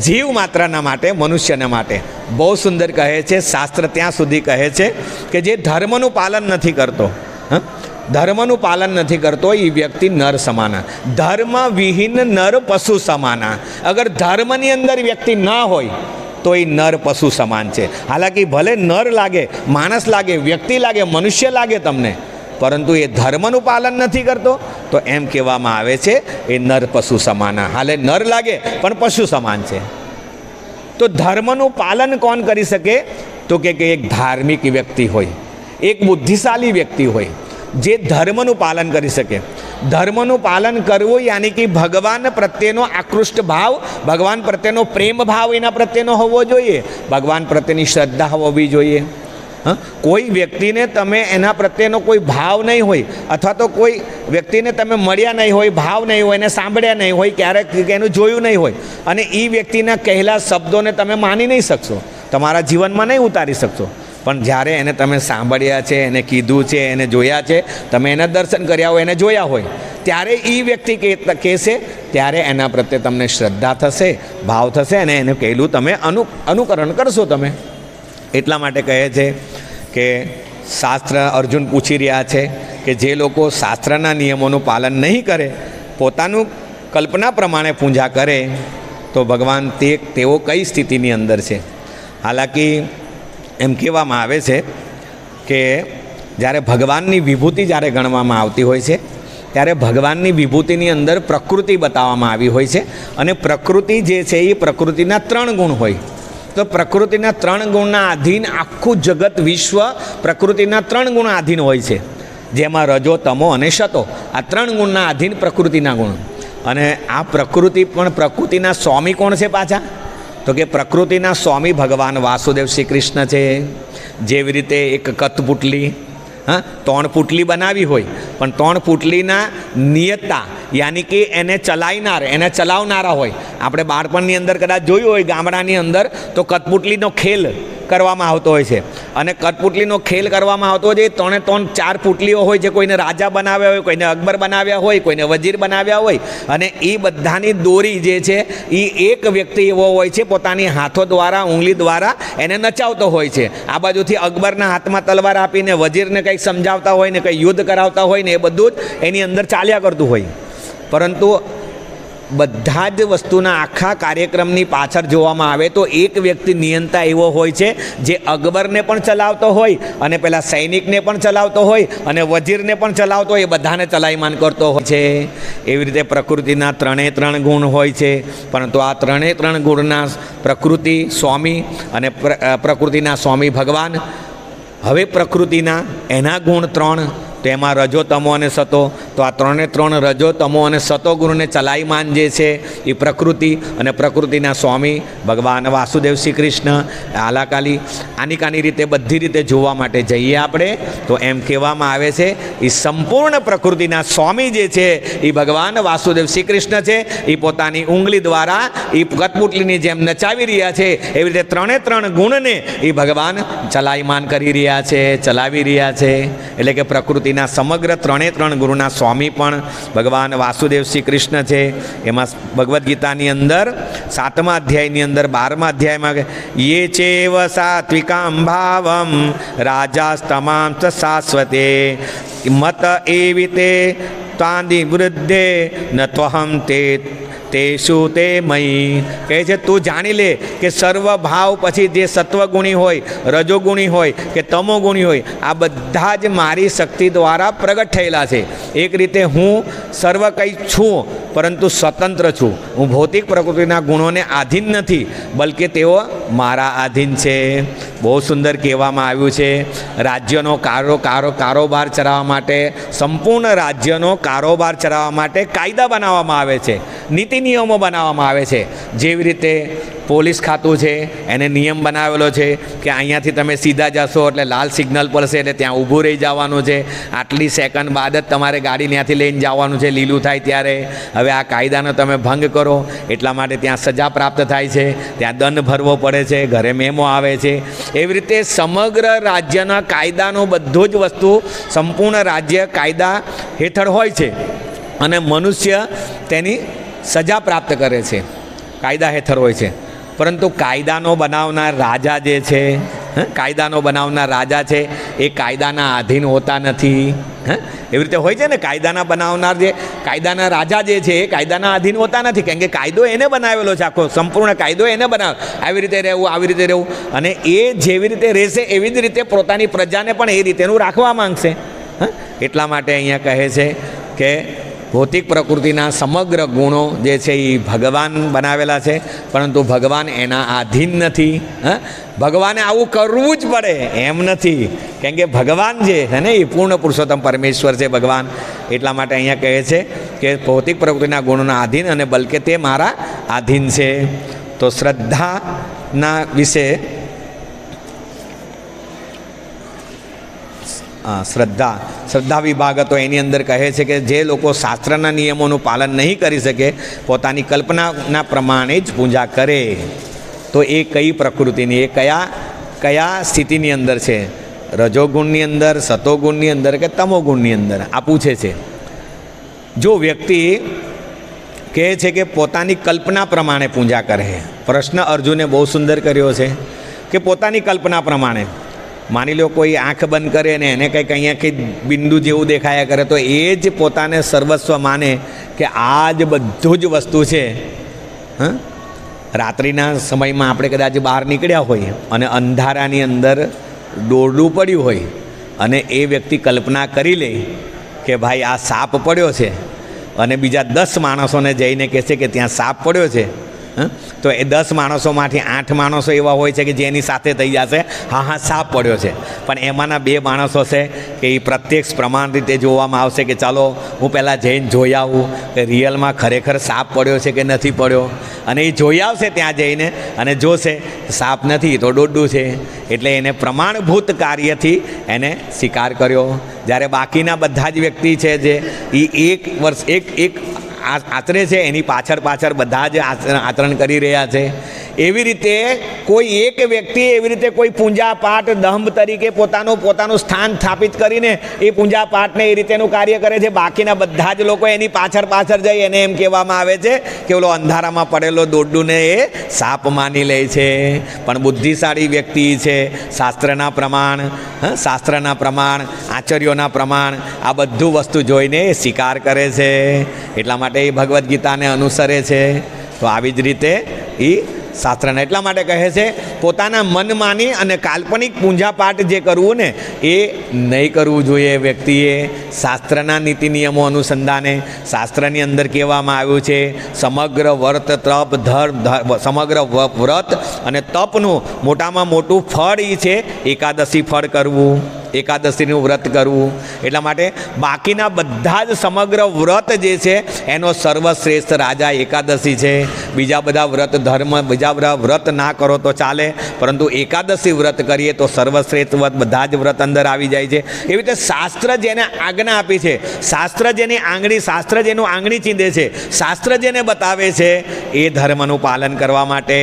જીવ માત્રના માટે, મનુષ્યના માટે બહુ સુંદર કહે છે શાસ્ત્ર. ત્યાં સુધી કહે છે કે જે ધર્મનું પાલન નથી કરતો, ધર્મનું પાલન નથી કરતો એ વ્યક્તિ નર સમાના. ધર્મ વિહીન નર પશુ સમાના. અગર ધર્મની અંદર વ્યક્તિ ના હોય તો એ નર પશુ સમાન છે. હાલાકી ભલે નર લાગે, માણસ લાગે, વ્યક્તિ લાગે, મનુષ્ય લાગે તમને, પરંતુ એ ધર્મનું પાલન નથી કરતો તો એમ કહેવામાં આવે છે એ નર પશુ સમાના. હાલે નર લાગે પણ પશુ સમાન છે. તો ધર્મનું પાલન કોણ કરી શકે? તો કે એક ધાર્મિક વ્યક્તિ હોય, એક બુદ્ધિશાળી વ્યક્તિ હોય, જે ધર્મનું પાલન કરી શકે. ધર્મનું પાલન કરવું યાની કે ભગવાન પ્રત્યેનો આકૃષ્ટ ભાવ, ભગવાન પ્રત્યેનો પ્રેમ ભાવ એના પ્રત્યેનો હોવો જોઈએ, ભગવાન પ્રત્યેની શ્રદ્ધા હોવી જોઈએ. કોઈ વ્યક્તિને તમે એના પ્રત્યેનો કોઈ ભાવ નહીં હોય, અથવા તો કોઈ વ્યક્તિને તમે મળ્યા નહીં હોય, ભાવ નહીં હોય, એને સાંભળ્યા નહીં હોય, ક્યારેક એનું જોયું નહીં હોય, અને એ વ્યક્તિના કહેલા શબ્દોને તમે માની નહીં શકશો, તમારા જીવનમાં નહીં ઉતારી શકશો. પણ જ્યારે એને તમે સાંભળ્યા છે, એને કીધું છે, એને જોયા છે, તમે એના દર્શન કર્યા હોય, એને જોયા હોય, ત્યારે એ વ્યક્તિ કહેશે, ત્યારે એના પ્રત્યે તમને શ્રદ્ધા થશે, ભાવ થશે, અને એને કહેલું તમે અનુકરણ કરશો તમે. એટલા માટે કહે છે કે શાસ્ત્ર, અર્જુન પૂછી રહ્યા છે કે જે લોકો શાસ્ત્રના નિયમોનું પાલન નહીં કરે, પોતાનું કલ્પના પ્રમાણે પૂજા કરે, તો ભગવાન તેઓ કઈ સ્થિતિની અંદર છે. હાલાકી એમ કહેવામાં આવે છે કે જ્યારે ભગવાનની વિભૂતિ જ્યારે ગણવામાં આવતી હોય છે, ત્યારે ભગવાનની વિભૂતિની અંદર પ્રકૃતિ બતાવવામાં આવી હોય છે. અને પ્રકૃતિ જે છે એ પ્રકૃતિના 3 ગુણ હોય. તો પ્રકૃતિના 3 ગુણના આધીન આખું જગત, વિશ્વ પ્રકૃતિના 3 ગુણ આધીન હોય છે, જેમાં રજો, તમો અને સતો, આ 3 ગુણના આધીન પ્રકૃતિના ગુણ. અને આ પ્રકૃતિ પણ, પ્રકૃતિના સ્વામી કોણ છે પાછા? તો કે પ્રકૃતિના સ્વામી ભગવાન વાસુદેવ શ્રી કૃષ્ણ છે. જેવી રીતે એક કઠપુતલી, 3 પુટલી બનાવી હોય, પણ 3 પુટલીના નિયતા યાની કે એને ચલાવનારા હોય. આપણે બાળપણની અંદર કદાચ જોયું હોય, ગામડાની અંદર તો કઠપુતલીનો ખેલ કરવામાં આવતો હોય છે. અને કઠપુતલીનો ખેલ કરવામાં આવતો હોય છે, 3 પુટલીઓ હોય છે. કોઈને રાજા બનાવ્યા હોય, કોઈને અકબર બનાવ્યા હોય, કોઈને વજીર બનાવ્યા હોય, અને એ બધાની દોરી જે છે એ એક વ્યક્તિ એવો હોય છે, પોતાની હાથો દ્વારા, ઉંગલી દ્વારા એને નચાવતો હોય છે. આ બાજુથી અકબરના હાથમાં તલવાર આપીને વજીરને કંઈક સમજાવતા હોય ને કંઈ યુદ્ધ કરાવતા હોય ને, એ બધું જ એની અંદર ચાલ્યા કરતું હોય. પરંતુ બધા જ વસ્તુના આખા કાર્યક્રમની પાછળ જોવામાં આવે તો એક વ્યક્તિ નિયંતા એવો હોય છે, જે અકબરને પણ ચલાવતો હોય, અને પેલા સૈનિકને પણ ચલાવતો હોય, અને વજીરને પણ ચલાવતો હોય, એ બધાને ચલાયમાન કરતો હોય છે. એવી રીતે પ્રકૃતિના 3 ગુણ હોય છે. પરંતુ આ 3 ગુણના પ્રકૃતિ સ્વામી અને પ્રકૃતિના સ્વામી ભગવાન. હવે પ્રકૃતિના એના ગુણ 3, તો એમાં રજો, તમો અને સતો. તો આ 3 રજો, તમો અને સતો ગુણને ચલાયમાન જે છે એ પ્રકૃતિ, અને પ્રકૃતિના સ્વામી ભગવાન વાસુદેવ શ્રી કૃષ્ણ. આની રીતે બધી રીતે જોવા માટે જઈએ આપણે તો એમ કહેવામાં આવે છે એ સંપૂર્ણ પ્રકૃતિના સ્વામી જે છે એ ભગવાન વાસુદેવ શ્રી કૃષ્ણ છે. એ પોતાની ઉંગલી દ્વારા એ કઠપુતલીની જેમ નચાવી રહ્યા છે. એવી રીતે 3 ગુણને એ ભગવાન ચલાયમાન કરી રહ્યા છે, ચલાવી રહ્યા છે. એટલે કે પ્રકૃતિના સમગ્ર 3 ગુણના સ્વામી પણ ભગવાન વાસુદેવ શ્રી કૃષ્ણ છે. એમાં ભગવદ્ ગીતાની અંદર 7મા અધ્યાયની અંદર 12મા અધ્યાયમાં યે ચેવ સાત્વિકામ ભાવમ રાજાસ્તમામ શાશ્વતે મત એવિતે તાંદી વૃદ્ધે ન ત્વહમ તે શું તે મયી. કહે છે તું જાણી લે કે સર્વ ભાવ પછી જે સત્વગુણી હોય, રજોગુણી હોય કે તમોગુણી હોય, આ બધા જ મારી શક્તિ દ્વારા પ્રગટ થયેલા છે. એક રીતે હું સર્વ કંઈ છું, પરંતુ સ્વતંત્ર છું. હું ભૌતિક પ્રકૃતિના ગુણોને આધીન નથી, બલકે તેઓ મારા આધીન છે. બહુ સુંદર કહેવામાં આવ્યું છે, રાજ્યનો કારોબાર ચલાવવા માટે, સંપૂર્ણ રાજ્યનો કારોબાર ચલાવવા માટે કાયદા બનાવવામાં આવે છે, નીતિ નિયમો બનાવવામાં આવે છે. જેવી રીતે પોલીસ ખાતું છે, એને નિયમ બનાવેલો છે કે અહીંયાથી તમે સીધા જશો એટલે લાલ સિગ્નલ પડશે એટલે ત્યાં ઊભું રહી જવાનું છે, આટલી સેકન્ડ બાદ જ તમારે ગાડી ત્યાંથી લઈને જવાનું છે લીલું થાય ત્યારે. હવે આ કાયદાનો તમે ભંગ કરો એટલા માટે ત્યાં સજા પ્રાપ્ત થાય છે, ત્યાં દંડ ભરવો પડે છે, ઘરે મેમો આવે છે. એવી રીતે સમગ્ર રાજ્યના કાયદાનો બધો જ વસ્તુ સંપૂર્ણ રાજ્ય કાયદા હેઠળ હોય છે અને મનુષ્ય તેની સજા પ્રાપ્ત કરે છે, કાયદા હેઠળ હોય છે. પરંતુ કાયદાનો બનાવનાર રાજા જે છે, કાયદાનો બનાવનાર રાજા છે એ કાયદાના આધીન હોતા નથી. એવી રીતે હોય છે ને, કાયદાના બનાવનાર જે કાયદાના રાજા જે છે એ કાયદાના આધીન હોતા નથી, કેમ કે કાયદો એને બનાવેલો છે, આખો સંપૂર્ણ કાયદો એને બનાવે, આવી રીતે રહેવું, આવી રીતે રહેવું. અને એ જેવી રીતે રહેશે એવી જ રીતે પોતાની પ્રજાને પણ એ રીતેનું રાખવા માંગશે. એટલા માટે અહીંયા કહે છે કે ભૌતિક પ્રકૃતિના સમગ્ર ગુણો જે છે એ ભગવાન બનાવેલા છે, પરંતુ ભગવાન એના આધીન નથી. ભગવાને આવું કરવું જ પડે એમ નથી, કેમ કે ભગવાન જે છે ને એ પૂર્ણ પુરુષોત્તમ પરમેશ્વર છે ભગવાન. એટલા માટે અહીંયા કહે છે કે ભૌતિક પ્રકૃતિના ગુણોના આધીન અને બલકે તે મારા આધીન છે. તો શ્રદ્ધાના વિશે શ્રદ્ધા વિભાગ હતો, એની અંદર કહે છે કે જે લોકો શાસ્ત્રના નિયમોનું પાલન નહીં કરી શકે, પોતાની કલ્પનાના પ્રમાણે જ પૂજા કરે, તો એ કઈ પ્રકૃતિની, એ કયા સ્થિતિની અંદર છે, રજોગુણની અંદર, સતોગુણની અંદર કે તમોગુણની અંદર, આ પૂછે છે. જો વ્યક્તિ કહે છે કે પોતાની કલ્પના પ્રમાણે પૂજા કરે, પ્રશ્ન અર્જુને બહુ સુંદર કર્યો છે કે પોતાની કલ્પના પ્રમાણે. માની લો કોઈ આંખ બંધ કરે ને એને કંઈક અહીંયાથી બિંદુ જેવું દેખાયા કરે, તો એ જ પોતાને સર્વસ્વ માને કે આ જ બધું જ વસ્તુ છે. રાત્રિના સમયમાં આપણે કદાચ બહાર નીકળ્યા હોય અને અંધારાની અંદર દોરડું પડ્યું હોય અને એ વ્યક્તિ કલ્પના કરી લે કે ભાઈ આ સાપ પડ્યો છે, અને બીજા 10 માણસોને જઈને કહેશે કે ત્યાં સાપ પડ્યો છે, તો એ 10 માણસોમાંથી 8 માણસો એવા હોય છે કે જેની સાથે થઈ જશે હા સાપ પડ્યો છે. પણ એમાંના 2 માણસો છે કે એ પ્રત્યક્ષ પ્રમાણ રીતે જોવામાં આવશે કે ચાલો હું પહેલાં જઈને જોઈ આવું કે રિયલમાં ખરેખર સાપ પડ્યો છે કે નથી પડ્યો. અને એ જોઈ આવશે ત્યાં જઈને અને જોશે સાપ નથી તો દોડ્ડું છે, એટલે એને પ્રમાણભૂત કાર્યથી એને સ્વીકાર કર્યો. જ્યારે બાકીના બધા જ વ્યક્તિ છે જે એ 1 વર્ષ એક આચરે છે, એની પાછળ બધા જ આચરણ કરી રહ્યા છે. એવી રીતે કોઈ એક વ્યક્તિ એવી રીતે કોઈ પૂજા પાઠ દંભ તરીકે પોતાનું સ્થાન સ્થાપિત કરીને એ પૂજા પાઠને એ રીતેનું કાર્ય કરે છે. બાકીના બધા જ લોકો એની પાછળ જઈ એને એમ કહેવામાં આવે છે કે ઓલો અંધારામાં પડેલો દોડ્ડુને એ સાપ માની લે છે. પણ બુદ્ધિશાળી વ્યક્તિ છે, શાસ્ત્રના પ્રમાણ આચાર્યોના પ્રમાણ આ બધું વસ્તુ જોઈને એ સ્વીકાર કરે છે. એટલા માટે એ ભગવદ્ ગીતાને અનુસરે છે. તો આવી જ રીતે એ શાસ્ત્રના એટલા માટે કહે છે પોતાના મનમાની અને કાલ્પનિક પૂજા પાઠ જે કરવું ને એ નહીં કરવું જોઈએ. વ્યક્તિએ શાસ્ત્રના નીતિ નિયમો અનુસંધાને શાસ્ત્રની અંદર કહેવામાં આવ્યું છે સમગ્ર વ્રત અને તપનું મોટામાં મોટું ફળ એ છે એકાદશી ફળ કરવું, એકાદશીનું વ્રત કરવું. એટલા માટે બાકીના બધા જ સમગ્ર વ્રત જે છે એનો સર્વશ્રેષ્ઠ રાજા એકાદશી છે. બીજા બધા વ્રત ના કરો તો ચાલે, પરંતુ એકાદશી વ્રત કરીએ તો સર્વશ્રેષ્ઠ વ્રત બધા જ વ્રત અંદર આવી જાય છે. એવી રીતે શાસ્ત્ર જેને આજ્ઞા આપી છે, શાસ્ત્ર જેનું આંગળી ચીંધે છે, શાસ્ત્ર જેને બતાવે છે એ ધર્મનું પાલન કરવા માટે.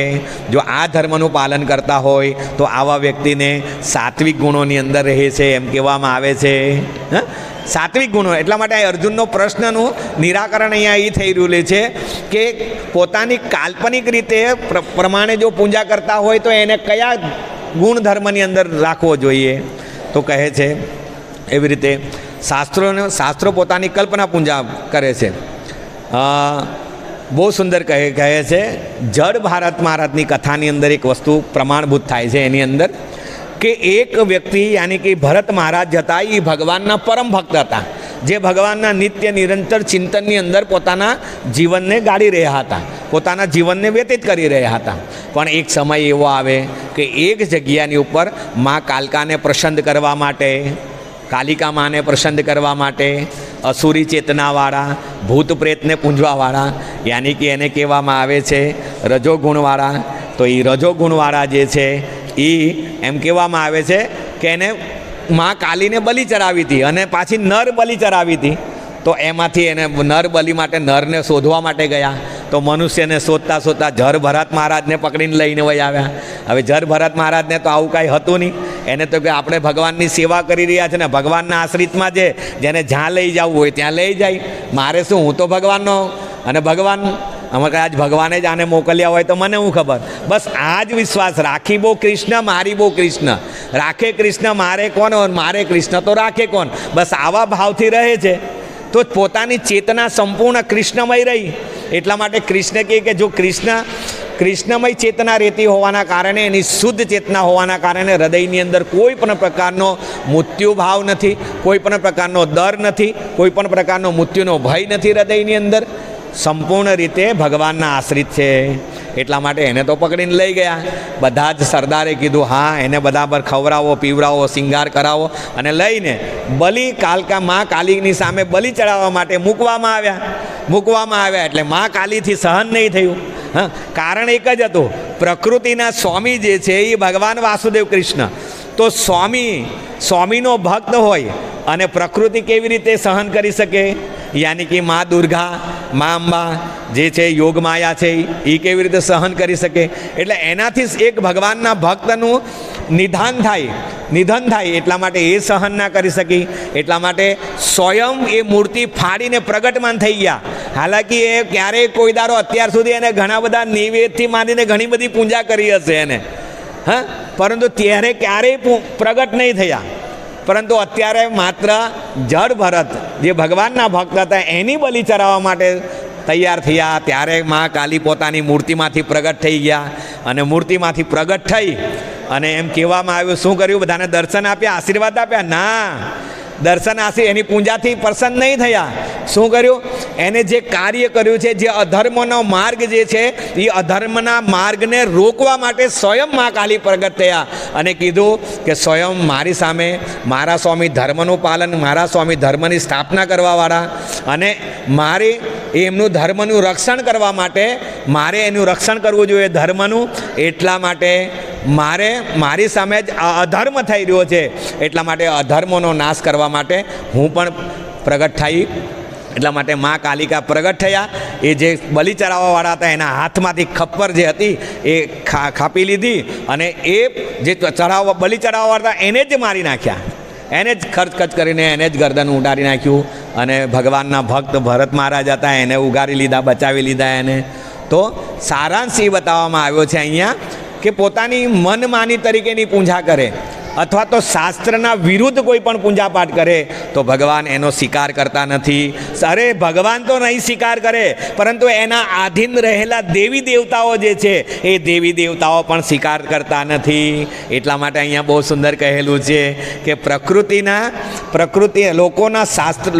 જો આ ધર્મનું પાલન કરતા હોય તો આવા વ્યક્તિને સાત્વિક ગુણોની અંદર રહે છે એમ કહેવામાં આવે છે. સાત્વિક ગુણો. એટલા માટે અર્જુનનો પ્રશ્નનું નિરાકરણ અહીંયા એ થઈ રહ્યું છે કે પોતાની કાલ્પનિક રીતે પ્રમાણે જો પૂજા કરતા હોય તો એને કયા ગુણધર્મની અંદર રાખવો જોઈએ. તો કહે છે એવી રીતે શાસ્ત્રો પોતાની કલ્પના પૂજા કરે છે. બહુ સુંદર કહે છે જડ ભારત મહારાજની કથાની અંદર એક વસ્તુ પ્રમાણભૂત થાય છે એની અંદર કે એક વ્યક્તિ યાની કે ભરત મહારાજ હતા, એ ભગવાનના પરમ ભક્ત હતા, જે ભગવાનના નિત્ય નિરંતર ચિંતનની અંદર પોતાના જીવનને ગાળી રહ્યા હતા, પોતાના જીવનને વ્યતીત કરી રહ્યા હતા. પણ એક સમય એવો આવે કે એક જગ્યાની ઉપર મા કાલિકાને પ્રસન્ન કરવા માટે, કાલિકા માને પ્રસન્ન કરવા માટે અસુરી ચેતનાવાળા, ભૂત પ્રેતને પૂંજવાવાળા, યાની કે એને કહેવામાં આવે છે રજોગુણવાળા. તો એ રજોગુણવાળા જે છે એ એમ કહેવામાં આવે છે કે એને મા કાલીને બલિ ચડાવી હતી અને પાછી નર બલિ ચડાવી હતી. તો એમાંથી એને નર બલિ માટે નરને શોધવા માટે ગયા. તો મનુષ્યને શોધતા શોધતા જર ભરત મહારાજને પકડીને લઈને વહી આવ્યા. હવે જર ભરત મહારાજને તો આવું કાંઈ હતું નહીં. એને તો કે આપણે ભગવાનની સેવા કરી રહ્યા છે ને, ભગવાનના આશ્રિતમાં છે, જેને જ્યાં લઈ જવું હોય ત્યાં લઈ જાય. મારે શું, હું તો ભગવાનનો, અને ભગવાન અમારે આજ ભગવાને જ આને મોકલ્યા હોય તો મને શું ખબર. બસ આ જ વિશ્વાસ, રાખી બહુ કૃષ્ણ, મારી બહુ કૃષ્ણ, રાખે કૃષ્ણ મારે કોણ, મારે કૃષ્ણ તો રાખે કોણ. બસ આવા ભાવથી રહે છે તો પોતાની ચેતના સંપૂર્ણ કૃષ્ણમય રહી. એટલા માટે કૃષ્ણ કહે કે જો કૃષ્ણમય ચેતના રહેતી હોવાના કારણે, એની શુદ્ધ ચેતના હોવાના કારણે હૃદયની અંદર કોઈ પણ પ્રકારનો મૃત્યુ ભાવ નથી, કોઈ પણ પ્રકારનો ડર નથી, કોઈ પણ પ્રકારનો મૃત્યુનો ભય નથી હૃદયની અંદર. સંપૂર્ણ રીતે ભગવાનના આશ્રિત છે. એટલા માટે એને તો પકડીને લઈ ગયા. બધા જ સરદારે કીધું હા એને બધા પર ખવડાવો, પીવડાવો, શિંગાર કરાવો, અને લઈને બલિ કાલિકા મા કાલીની સામે બલિ ચડાવવા માટે મૂકવામાં આવ્યા. એટલે મા કાલીથી સહન નહીં થયું. હા, કારણ એક જ હતું, પ્રકૃતિના સ્વામી જે છે એ ભગવાન વાસુદેવ કૃષ્ણ. તો સ્વામીનો ભક્ત હોય અને પ્રકૃતિ કેવી રીતે સહન કરી શકે? યાની કે મા દુર્ગા, મા અંબા જે છે યોગમાયા છે એ કેવી રીતે સહન કરી શકે? એટલે એનાથી એક ભગવાનના ભક્તનું નિધન થાય. એટલા માટે એ સહન ના કરી શકી. એટલા માટે સ્વયં એ મૂર્તિ ફાડીને પ્રગટમાન થઈ ગયા. હાલાકી એ ક્યારેય કોઈ દારો અત્યાર સુધી એને ઘણા બધા નૈવેદ્યથી માંડીને ઘણી બધી પૂજા કરી હશે એને, હા, પરંતુ ત્યારે ક્યારેય પ્રગટ નહીં થયા. પરંતુ અત્યારે માત્ર જડ ભરત જે ભગવાનના ભક્ત હતા એની બલિ ચડાવવા માટે તૈયાર થયા. ત્યારે મા કાલી પોતાની મૂર્તિમાંથી પ્રગટ થઈ ગયા. અને મૂર્તિમાંથી પ્રગટ થઈ અને એમ કહેવામાં આવ્યું, શું કર્યું? બધાને દર્શન આપ્યા, આશીર્વાદ આપ્યા? ના, દર્શન એની પૂજાથી પ્રસન્ન નહીં થયા. શું કર્યું? એને જે કાર્ય કર્યું છે, જે અધર્મનો માર્ગ જે છે એ અધર્મના માર્ગને રોકવા માટે સ્વયં મા કાલી પ્રગટ થયા અને કીધું કે સ્વયં મારી સામે મારા સ્વામી ધર્મનું પાલન, મારા સ્વામી ધર્મની સ્થાપના કરવાવાળા, અને મારે એમનું ધર્મનું રક્ષણ કરવા માટે મારે એનું રક્ષણ કરવું જોઈએ ધર્મનું. એટલા માટે મારી સામે જ અધર્મ થઈ રહ્યો છે. એટલા માટે અધર્મનો નાશ કરવા માટે હું પણ પ્રગટ થઈ. એટલા માટે મા કાલિકા પ્રગટ થયા. એ જે બલિ ચડાવવાવાળા હતા એના હાથમાંથી ખપ્પર જે હતી એ ખાપી લીધી અને એ જે બલિ ચડાવવાવાળા હતા એને જ મારી નાખ્યા. એને જ ખર્ચ કરીને એને જ ગરદન ઉડાડી નાખ્યું. અને ભગવાનના ભક્ત ભરત મહારાજ હતા એને ઉગારી લીધા, બચાવી લીધા એને. તો સારાંશ એ બતાવવામાં આવ્યો છે અહીંયા કે પોતાની મનમાની તરીકેની પૂજા કરે અથવા તો શાસ્ત્રના વિરુદ્ધ કોઈ પણ પૂજાપાઠ કરે તો ભગવાન એનો સ્વીકાર કરતા નથી. અરે ભગવાન તો નહીં સ્વીકાર કરે, પરંતુ એના આધીન રહેલા દેવી દેવતાઓ જે છે એ દેવી દેવતાઓ પણ સ્વીકાર કરતા નથી. એટલા માટે અહીંયા બહુ સુંદર કહેલું છે કે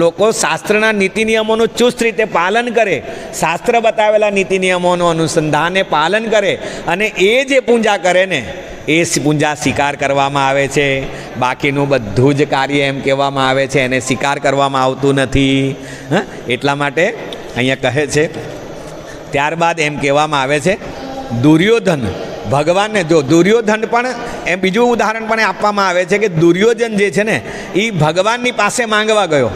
લોકો શાસ્ત્રના નીતિ નિયમોનું ચુસ્ત રીતે પાલન કરે, શાસ્ત્ર બતાવેલા નીતિ નિયમોનું અનુસંધાને પાલન કરે, અને એ જે પૂજા કરે ને એ પૂજા સ્વીકાર કરવામાં આવે છે. બાકીનું બધું જ કાર્ય એમ કહેવામાં આવે છે એને સ્વીકાર કરવામાં આવતું નથી. એટલા માટે અહીંયા કહે છે. ત્યારબાદ એમ કહેવામાં આવે છે દુર્યોધન ભગવાનને, જો દુર્યોધન પણ એમ બીજું ઉદાહરણ પણ આપવામાં આવે છે કે દુર્યોધન જે છે ને એ ભગવાનની પાસે માંગવા ગયો.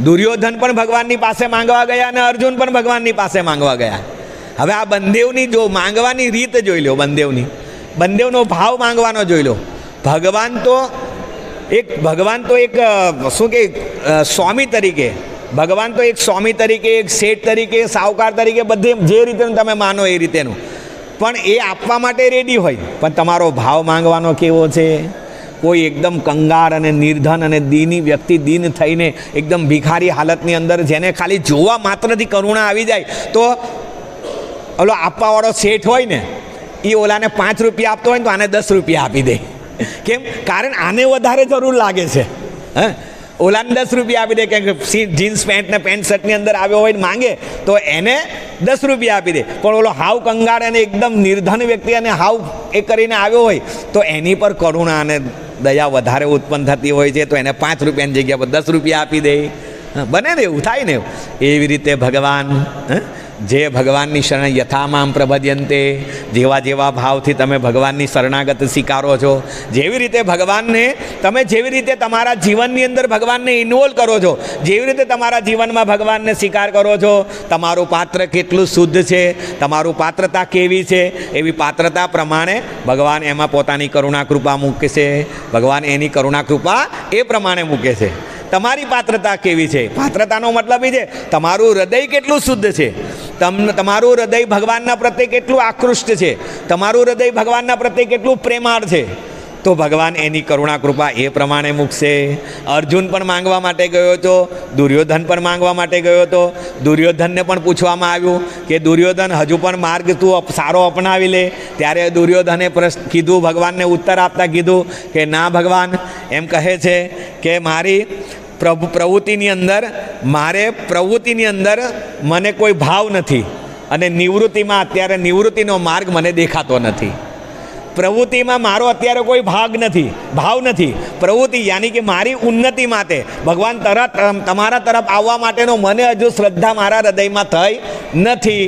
દુર્યોધન પણ ભગવાનની પાસે માંગવા ગયા અને અર્જુન પણ ભગવાનની પાસે માંગવા ગયા. હવે આ બંદેવની જો માંગવાની રીત જોઈ લો, બંદેવનો ભાવ માંગવાનો જોઈ લો. ભગવાન તો એક શું કે સ્વામી તરીકે, ભગવાન તો એક સ્વામી તરીકે, એક શેઠ તરીકે, સાવકાર તરીકે, બધે જે રીતેનું તમે માનો એ રીતેનું, પણ એ આપવા માટે રેડી હોય. પણ તમારો ભાવ માંગવાનો કેવો છે? કોઈ એકદમ કંગાળ અને નિર્ધન અને દીની વ્યક્તિ દીન થઈને એકદમ ભિખારી હાલતની અંદર જેને ખાલી જોવા માત્રથી કરુણા આવી જાય તો ઓલો આપવાવાળો શેઠ હોય ને એ ઓલાને 5 રૂપિયા આપતો હોય ને તો આને 10 રૂપિયા આપી દે. કેમ? કારણ આને વધારે જરૂર લાગે છે. ઓલાને 10 રૂપિયા આપી દે, કે જીન્સ પેન્ટ ને પેન્ટ શર્ટની અંદર આવ્યો હોય ને માંગે તો એને 10 રૂપિયા આપી દે. પણ ઓલો હાવ કંગાળ અને એકદમ નિર્ધન વ્યક્તિ અને હાવ એ કરીને આવ્યો હોય તો એની પર કરુણા અને દયા વધારે ઉત્પન્ન થતી હોય છે, તો એને 5 રૂપિયાની જગ્યા પર 10 રૂપિયા આપી દે. બને ને એવું થાય ને. એવી રીતે ભગવાન, જે ભગવાનની શરણ યથામામ પ્રભજ્યંતે, જેવા જેવા ભાવથી તમે ભગવાનની શરણાગત સ્વીકારો છો, જેવી રીતે ભગવાનને તમે જેવી રીતે તમારા જીવનની અંદર ભગવાનને ઇન્વોલ્વ કરો છો, જેવી રીતે તમારા જીવનમાં ભગવાનને સ્વીકાર કરો છો, તમારું પાત્ર કેટલું શુદ્ધ છે, તમારું પાત્રતા કેવી છે, એવી પાત્રતા પ્રમાણે ભગવાન એમાં પોતાની કરુણા કૃપા મૂકે છે. ભગવાન એની કરુણા કૃપા એ પ્રમાણે મૂકે છે. તમારી પાત્રતા કેવી છે? પાત્રતાનો મતલબ એ છે તમારું હૃદય કેટલું શુદ્ધ છે, તમારું હૃદય ભગવાનના પ્રત્યે કેટલું આકૃષ્ટ છે, તમારું હૃદય ભગવાનના પ્રત્યે કેટલું પ્રેમાળ છે, તો ભગવાન એની કરુણા કૃપા એ પ્રમાણે મૂકશે. અર્જુન પણ માંગવા માટે ગયો હતો, દુર્યોધન પણ માંગવા માટે ગયો હતો. દુર્યોધનને પણ પૂછવામાં આવ્યું કે દુર્યોધન હજુ પણ માર્ગ તું સારો અપનાવી લે. ત્યારે દુર્યોધને કીધું, ભગવાનને ઉત્તર આપતા કીધું કે ના ભગવાન, એમ કહે છે કે મારી પ્રવૃત્તિની અંદર મને કોઈ ભાવ નથી, અને નિવૃત્તિમાં અત્યારે નિવૃત્તિનો માર્ગ મને દેખાતો નથી. પ્રવૃત્તિમાં મારો અત્યારે કોઈ ભાવ નથી. પ્રવૃત્તિ યાની કે મારી ઉન્નતિ માટે ભગવાન તરત તમારા તરફ આવવા માટેનો મને હજુ શ્રદ્ધા મારા હૃદયમાં થઈ નથી.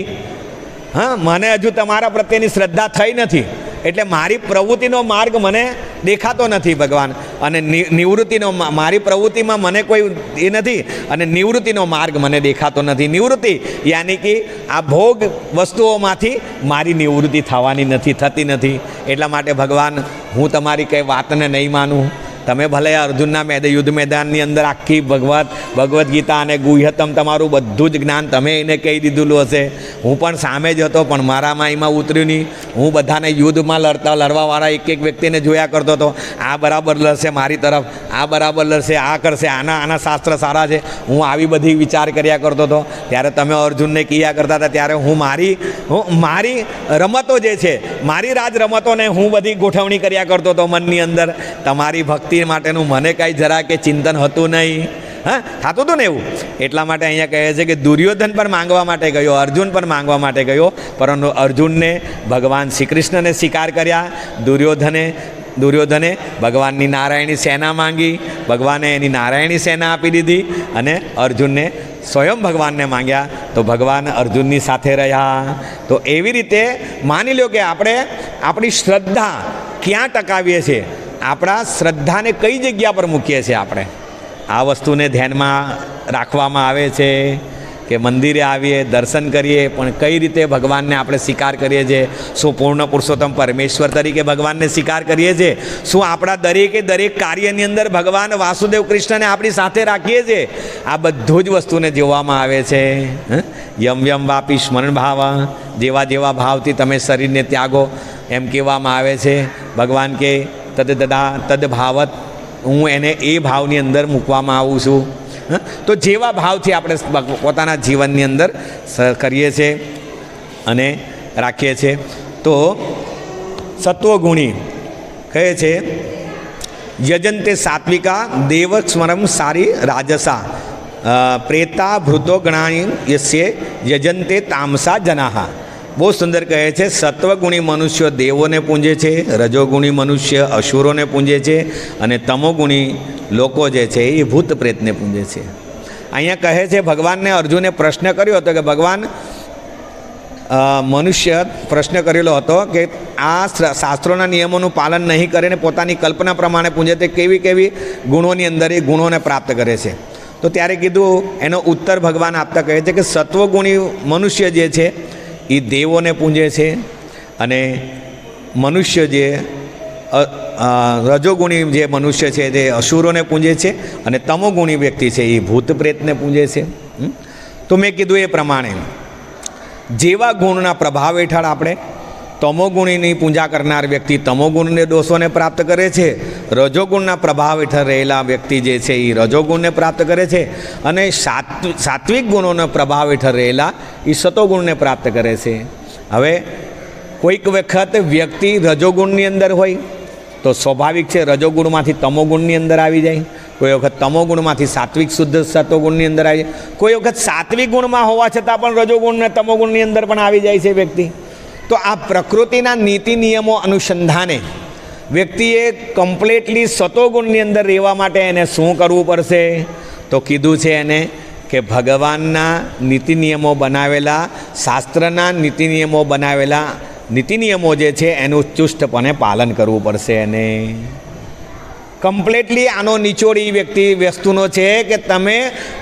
મને હજુ તમારા પ્રત્યેની શ્રદ્ધા થઈ નથી, એટલે મારી પ્રવૃત્તિનો માર્ગ મને દેખાતો નથી ભગવાન. અને નિવૃત્તિનો, મારી પ્રવૃત્તિમાં મને કોઈ એ નથી, અને નિવૃત્તિનો માર્ગ મને દેખાતો નથી. નિવૃત્તિ યાની કે આ ભોગ વસ્તુઓમાંથી મારી નિવૃત્તિ થતી નથી. એટલા માટે ભગવાન, હું તમારી કંઈ વાતને નહીં માનું. તમે ભલે અર્જુનના યુદ્ધ મેદાનની અંદર આખી ભગવદ્ ગીતા અને ગુહ્યતમ તમારું બધું જ જ્ઞાન તમે એને કહી દીધેલું હશે. હું પણ સામે જ હતો, પણ મારામાં એમાં ઉતર્યું નહીં. હું બધાને યુદ્ધમાં લડવાવાળા એક વ્યક્તિને જોયા કરતો હતો. આ બરાબર લડશે મારી તરફ, આ બરાબર લડશે, આ કરશે, આના શાસ્ત્ર સારા છે, હું આવી બધી વિચાર કર્યા કરતો હતો. ત્યારે તમે અર્જુનને કહ્યા કરતા હતા, ત્યારે હું મારી રમતો જે છે, મારી રાજ રમતોને હું બધી ગોઠવણી કર્યા કરતો હતો મનની અંદર. તમારી ભક્તિ માટેનું મને કાંઈ જરા કે ચિંતન હતું નહીં. થતું હતું ને એવું. એટલા માટે અહીંયા કહે છે કે દુર્યોધન પણ માંગવા માટે ગયો, અર્જુન પણ માંગવા માટે ગયો, પરંતુ અર્જુનને ભગવાન શ્રી કૃષ્ણને સ્વીકાર કર્યા. દુર્યોધને ભગવાનની નારાયણી સેના માંગી, ભગવાને એની નારાયણી સેના આપી દીધી, અને અર્જુનને સ્વયં ભગવાનને માંગ્યા, તો ભગવાન અર્જુનની સાથે રહ્યા. તો એવી રીતે માની લો કે આપણે આપણી શ્રદ્ધા ક્યાં ટકાવીએ છીએ, આપણા શ્રદ્ધાને કઈ જગ્યા પર મૂકીએ છીએ. આપણે આ વસ્તુને ધ્યાનમાં રાખવામાં આવે છે કે મંદિરે આવીએ, દર્શન કરીએ, પણ કઈ રીતે ભગવાનને આપણે સ્વીકાર કરીએ છીએ. શું પૂર્ણ પુરુષોત્તમ પરમેશ્વર તરીકે ભગવાનને સ્વીકાર કરીએ છીએ? શું આપણા દરેક કાર્યની અંદર ભગવાન વાસુદેવ કૃષ્ણને આપણી સાથે રાખીએ છીએ? આ બધું જ વસ્તુને જોવામાં આવે છે. યમ યમ વાપી સ્મરણ ભાવ, જેવા જેવા ભાવથી તમે શરીરને ત્યાગો, એમ કહેવામાં આવે છે. ભગવાન કે તદ ભાવત, હું એને એ ભાવની અંદર મૂકવામાં આવું છું. તો જેવા ભાવથી આપણે પોતાના જીવનની અંદર કરીએ છીએ અને રાખીએ છીએ. તો સત્વગુણી કહે છે યજંતે સાત્વિકા દેવ સ્મરમ સારી રાજસા પ્રેતા ભૃતો ગણાણી યસ્ય યજંતે તામસા જનાહા. બહુ સુંદર કહે છે, સત્વગુણી મનુષ્ય દેવોને પૂંજે છે, રજોગુણી મનુષ્ય અસુરોને પૂંજે છે, અને તમોગુણી લોકો જે છે એ ભૂત પ્રેતને પૂંજે છે. અહીંયા કહે છે ભગવાનને અર્જુને પ્રશ્ન કર્યો હતો કે ભગવાન, મનુષ્ય પ્રશ્ન કરેલો હતો કે આ શાસ્ત્રોના નિયમોનું પાલન નહીં કરીને પોતાની કલ્પના પ્રમાણે પૂંજે તે કેવી કેવી ગુણોની અંદર એ ગુણોને પ્રાપ્ત કરે છે. તો ત્યારે કીધું, એનો ઉત્તર ભગવાન આપતા કહે છે કે સત્વગુણી મનુષ્ય જે છે એ દેવોને પૂંજે છે, અને મનુષ્ય જે રજોગુણી જે મનુષ્ય છે તે અસુરોને પૂંજે છે, અને તમોગુણી વ્યક્તિ છે એ ભૂત પ્રેતને પૂંજે છે. તો મેં કીધું એ પ્રમાણે જેવા ગુણના પ્રભાવ હેઠળ આપણે તમોગુણીની પૂજા કરનાર વ્યક્તિ તમોગુણને દોષોને પ્રાપ્ત કરે છે, રજોગુણના પ્રભાવ હેઠળ રહેલા વ્યક્તિ જે છે એ રજોગુણને પ્રાપ્ત કરે છે, અને સાત્વિક ગુણોના પ્રભાવ હેઠળ રહેલા એ સતોગુણને પ્રાપ્ત કરે છે. હવે કોઈક વખત વ્યક્તિ રજોગુણની અંદર હોય તો સ્વાભાવિક છે રજોગુણમાંથી તમોગુણની અંદર આવી જાય, કોઈ વખત તમોગુણમાંથી સાત્વિક શુદ્ધ સત્વગુણની અંદર આવી જાય, કોઈ વખત સાત્વિક ગુણમાં હોવા છતાં પણ રજોગુણ ને તમોગુણની અંદર પણ આવી જાય છે વ્યક્તિ. તો આ પ્રકૃતિના નીતિ નિયમો અનુસંધાને વ્યક્તિએ કમ્પ્લીટલી સત્વગુણની અંદર રહેવા માટે એને શું કરવું પડશે? તો કીધું છે એને કે ભગવાનના નીતિ નિયમો બનાવેલા, શાસ્ત્રના નીતિ નિયમો બનાવેલા નીતિ નિયમો જે છે એનું ચુસ્તપણે પાલન કરવું પડશે. એને કમ્પ્લીટલી આનો નિચોડ એ વસ્તુનો છે કે તમે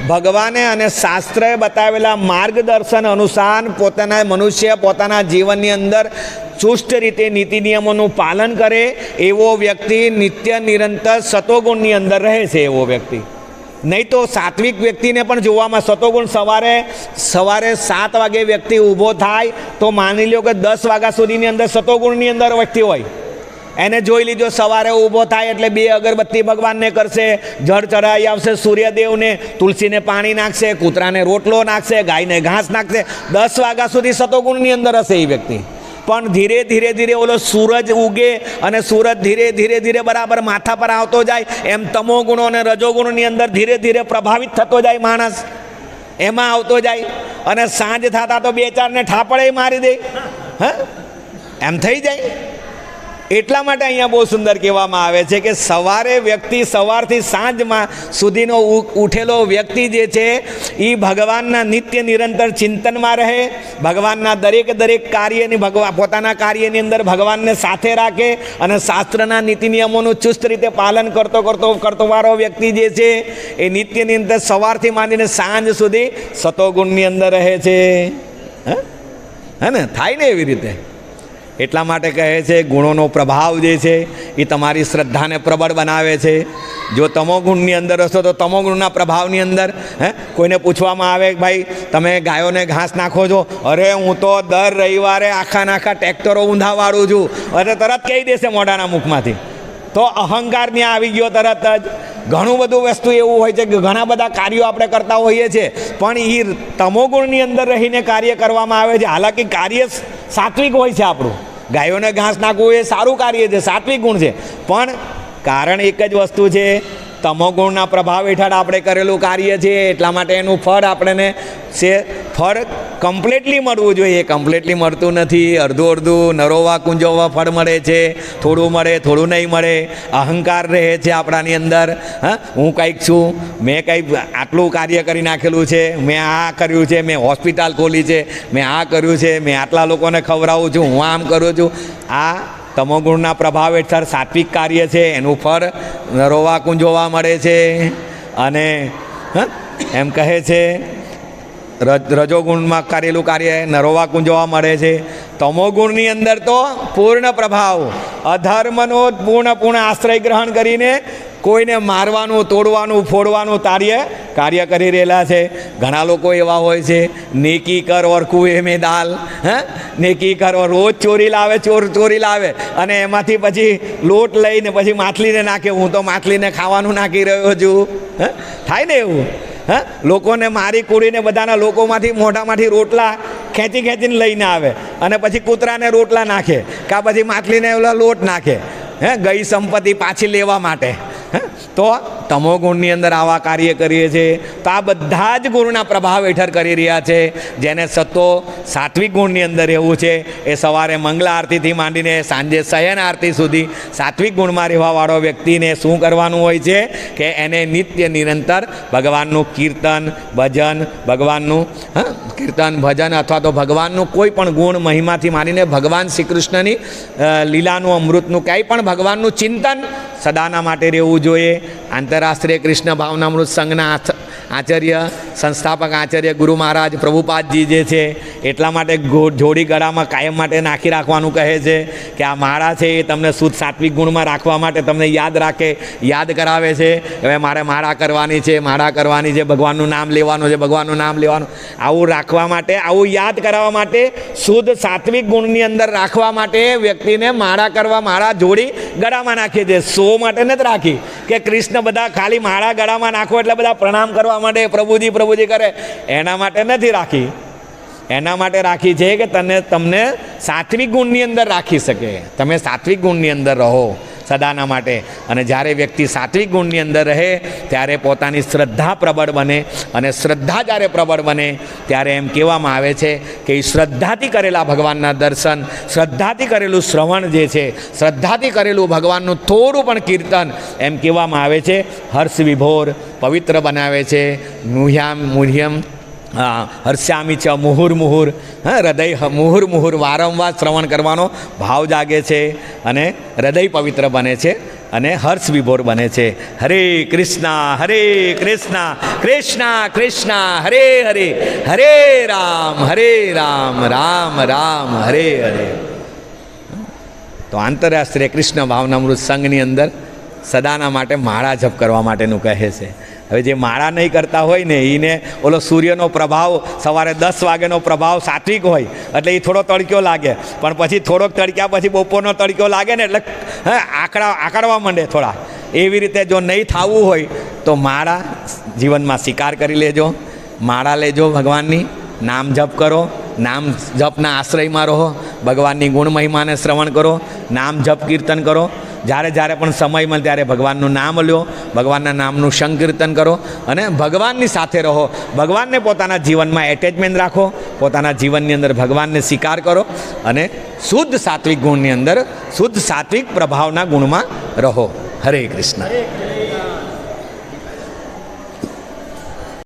ભગવાને અને શાસ્ત્રએ બતાવેલા માર્ગદર્શન અનુસાર મનુષ્ય પોતાના જીવનની અંદર ચુસ્ત રીતે નીતિ નિયમોનું પાલન કરે એવો વ્યક્તિ નિત્ય નિરંતર સત્વગુણની અંદર રહે છે એવો વ્યક્તિ. નહીં તો સાત્વિક વ્યક્તિને પણ જોવામાં સત્વગુણ સવારે 7 વાગે વ્યક્તિ ઊભો થાય તો માની લો કે 10 વાગ્યા સુધીની અંદર સત્વગુણની અંદર વ્યક્તિ હોય. એને જોઈ લીધો સવારે ઊભો થાય એટલે 2 અગરબત્તી ભગવાનને કરશે, જળ ચઢાવી આવશે સૂર્યદેવને, તુલસીને પાણી નાખશે, કૂતરાને રોટલો નાખશે, ગાયને ઘાસ નાખશે. 10 વાગ્યા સુધી સત્વગુણની અંદર હશે એ વ્યક્તિ. પણ ધીરે ધીરે ઓલો સૂરજ ઉગે અને સૂરજ ધીરે બરાબર માથા પર આવતો જાય એમ તમોગુણો અને રજોગુણની અંદર ધીરે પ્રભાવિત થતો જાય માણસ, એમાં આવતો જાય અને સાંજ થતા તો 2-4 ને ઠાપડે મારી દે. એમ થઈ જાય. એટલા માટે અહીંયા બહુ સુંદર કહેવામાં આવે છે કે સવારે વ્યક્તિ સવારથી સાંજમાં સુધીનો ઉઠેલો વ્યક્તિ જે છે એ ભગવાનના નિત્ય નિરંતર ચિંતનમાં રહે, ભગવાનના દરેક કાર્યની પોતાના કાર્યની અંદર ભગવાનને સાથે રાખે અને શાસ્ત્રના નીતિ નિયમોનું ચુસ્ત રીતે પાલન કરતો વાળો વ્યક્તિ જે છે એ નિત્યની અંદર સવારથી માંડીને સાંજ સુધી સતોગુણની અંદર રહે છે. હે ને? થાય ને એવી રીતે. એટલા માટે કહે છે ગુણોનો પ્રભાવ જે છે એ તમારી શ્રદ્ધાને પ્રબળ બનાવે છે. જો તમોગુણની અંદર હશો તો તમોગુણના પ્રભાવની અંદર કોઈને પૂછવામાં આવે ભાઈ તમે ગાયોને ઘાસ નાખો છો? અરે હું તો દર રવિવારે આખા ટ્રેક્ટરો ઊંધા વાળું છું. અરે તરત કહી દેશે મોઢાના મુખમાંથી. તો અહંકાર ત્યાં આવી ગયો તરત જ. ઘણું બધું વસ્તુ એવું હોય છે કે ઘણા બધા કાર્યો આપણે કરતા હોઈએ છીએ પણ એ તમોગુણની અંદર રહીને કાર્ય કરવામાં આવે છે. હાલાકી કાર્ય સાત્વિક હોય છે આપણું. ગાયોને ઘાસ નાખવું એ સારું કાર્ય છે, સાત્વિક ગુણ છે. પણ કારણ એક જ વસ્તુ છે, તમોગુણના પ્રભાવ હેઠળ આપણે કરેલું કાર્ય છે એટલા માટે એનું ફળ આપણને ફળ કમ્પ્લીટલી મળવું જોઈએ. કમ્પ્લીટલી મળતું નથી. અડધું નરોવા કુંજોવા ફળ મળે છે, થોડું મળે થોડું નહીં મળે. અહંકાર રહે છે આપણાની અંદર. હું કંઈક છું, મેં કંઈક આટલું કાર્ય કરી નાખેલું છે, મેં આ કર્યું છે, મેં હોસ્પિટલ ખોલી છે, મેં આ કર્યું છે, મેં આટલા લોકોને ખવડાવું છું, હું આમ કરું છું. આ તમોગુણના પ્રભાવ હેઠળ સાત્વિક કાર્ય છે, એનું ફળ નરોવા કુંજોવા મળે છે. અને એમ કહે છે રજોગુણમાં કરેલું કાર્ય નરોવા કુંજોવા મળે છે. તમોગુણની અંદર તો પૂર્ણ પ્રભાવ, અધર્મનો પૂર્ણ આશ્રય ગ્રહણ કરીને કોઈને મારવાનું, તોડવાનું, ફોડવાનું કાર્ય કરી રહેલા છે. ઘણા લોકો એવા હોય છે, નેકી કર ઓર કુએ મેં દાલ. નેકી કર ઓર રોજ ચોરી લાવે અને એમાંથી પછી લોટ લઈને પછી માછલીને નાખે. હું તો માછલીને ખાવાનું નાખી રહ્યો છું. થાય ને એવું? લોકોને મારી કૂડીને બધાના લોકોમાંથી મોઢામાંથી રોટલા ખેંચીને લઈને આવે અને પછી કૂતરાને રોટલા નાખે કાં પછી માછલીને ઓલા લોટ નાખે ગઈ સંપત્તિ પાછી લેવા માટે. તો તમોગુણની અંદર આવા કાર્ય કરીએ છીએ. તો આ બધા જ ગુણના પ્રભાવ હેઠળ કરી રહ્યા છે. જેને સાત્વિક ગુણની અંદર રહેવું છે એ સવારે મંગલા આરતીથી માંડીને સાંજે શયન આરતી સુધી સાત્વિક ગુણમાં રહેવાવાળો વ્યક્તિને શું કરવાનું હોય છે કે એને નિત્ય નિરંતર ભગવાનનું કીર્તન ભજન અથવા તો ભગવાનનું કોઈ પણ ગુણ મહિમાથી માંડીને ભગવાન શ્રી કૃષ્ણની લીલાનું અમૃતનું કંઈ પણ ભગવાનનું ચિંતન સદાના માટે રહેવું જોઈએ. આંતરરાષ્ટ્રીય કૃષ્ણ ભાવનામૃત સંઘના આચાર્ય સંસ્થાપક આચાર્ય ગુરુ મહારાજ પ્રભુપાદજી જે છે એટલા માટે જોડી ગળામાં કાયમ માટે નાખી રાખવાનું કહે છે કે આ માળા છે એ તમને શુદ્ધ સાત્વિક ગુણમાં રાખવા માટે તમને યાદ કરાવે છે. હવે મારે માળા કરવાની છે, ભગવાનનું નામ લેવાનું, આવું રાખવા માટે, આવું યાદ કરાવવા માટે, શુદ્ધ સાત્વિક ગુણની અંદર રાખવા માટે વ્યક્તિને માળા જોડી ગળામાં નાખીએ છીએ. શો માટે નથી રાખી કે કૃષ્ણ બધા ખાલી માળા ગળામાં નાખો એટલે બધા પ્રણામ કરવા માટે પ્રભુજી કરે, એના માટે નથી રાખી. એના માટે રાખી છે કે તમને સાત્વિક ગુણની અંદર રાખી શકે. તમે સાત્વિક ગુણની અંદર રહો સદાના માટે. અને જ્યારે વ્યક્તિ સાત્વિક ગુણની અંદર રહે ત્યારે પોતાની શ્રદ્ધા પ્રબળ બને, અને શ્રદ્ધા જ્યારે પ્રબળ બને ત્યારે એમ કહેવામાં આવે છે કે એ શ્રદ્ધાથી કરેલા ભગવાનના દર્શન, શ્રદ્ધાથી કરેલું શ્રવણ જે છે, શ્રદ્ધાથી કરેલું ભગવાનનું થોડું પણ કીર્તન એમ કહેવામાં આવે છે હર્ષ વિભોર પવિત્ર બનાવે છે. મુહ્યમ હર્ષ્યામી ચ મુહુર મુહુર, હૃદય મુહુર મુહુર વારંવાર શ્રવણ કરવાનો ભાવ જાગે છે અને હૃદય પવિત્ર બને છે અને હર્ષ વિભોર બને છે. હરે કૃષ્ણ કૃષ્ણ કૃષ્ણ હરે હરે, હરે રામ રામ રામ હરે હરે. તો આંતરરાષ્ટ્રીય કૃષ્ણ ભાવનામૃત સંઘની અંદર સદાના માટે માળા જપ કરવા માટેનું કહે છે. હવે જે માળા નહીં કરતા હોય ને એને ઓલો સૂર્યનો પ્રભાવ સવારે 10 વાગ્યાનો પ્રભાવ સાત્વિક હોય એટલે એ થોડો તડક્યો લાગે, પણ પછી થોડોક તડક્યા પછી બપોરનો તડક્યો લાગે ને એટલે આકડવા માંડે થોડા. એવી રીતે જો નહીં થવું હોય તો માળા જીવનમાં સ્વીકાર કરી લેજો. માળા લેજો ભગવાનની, નામ જપ કરો, નામ જપના આશ્રયમાં રહો, ભગવાનની ગુણ મહિમાને શ્રવણ કરો, નામ જપ કીર્તન કરો. જ્યારે પણ સમય મળે ત્યારે ભગવાનનું નામ લ્યો, ભગવાનના નામનું સંકીર્તન કરો અને ભગવાનની સાથે રહો. ભગવાનને પોતાના જીવનમાં એટેચમેન્ટ રાખો, પોતાના જીવનની અંદર ભગવાનને સ્વીકાર કરો અને શુદ્ધ સાત્વિક ગુણની અંદર શુદ્ધ સાત્વિક પ્રભાવના ગુણમાં રહો. હરે કૃષ્ણ.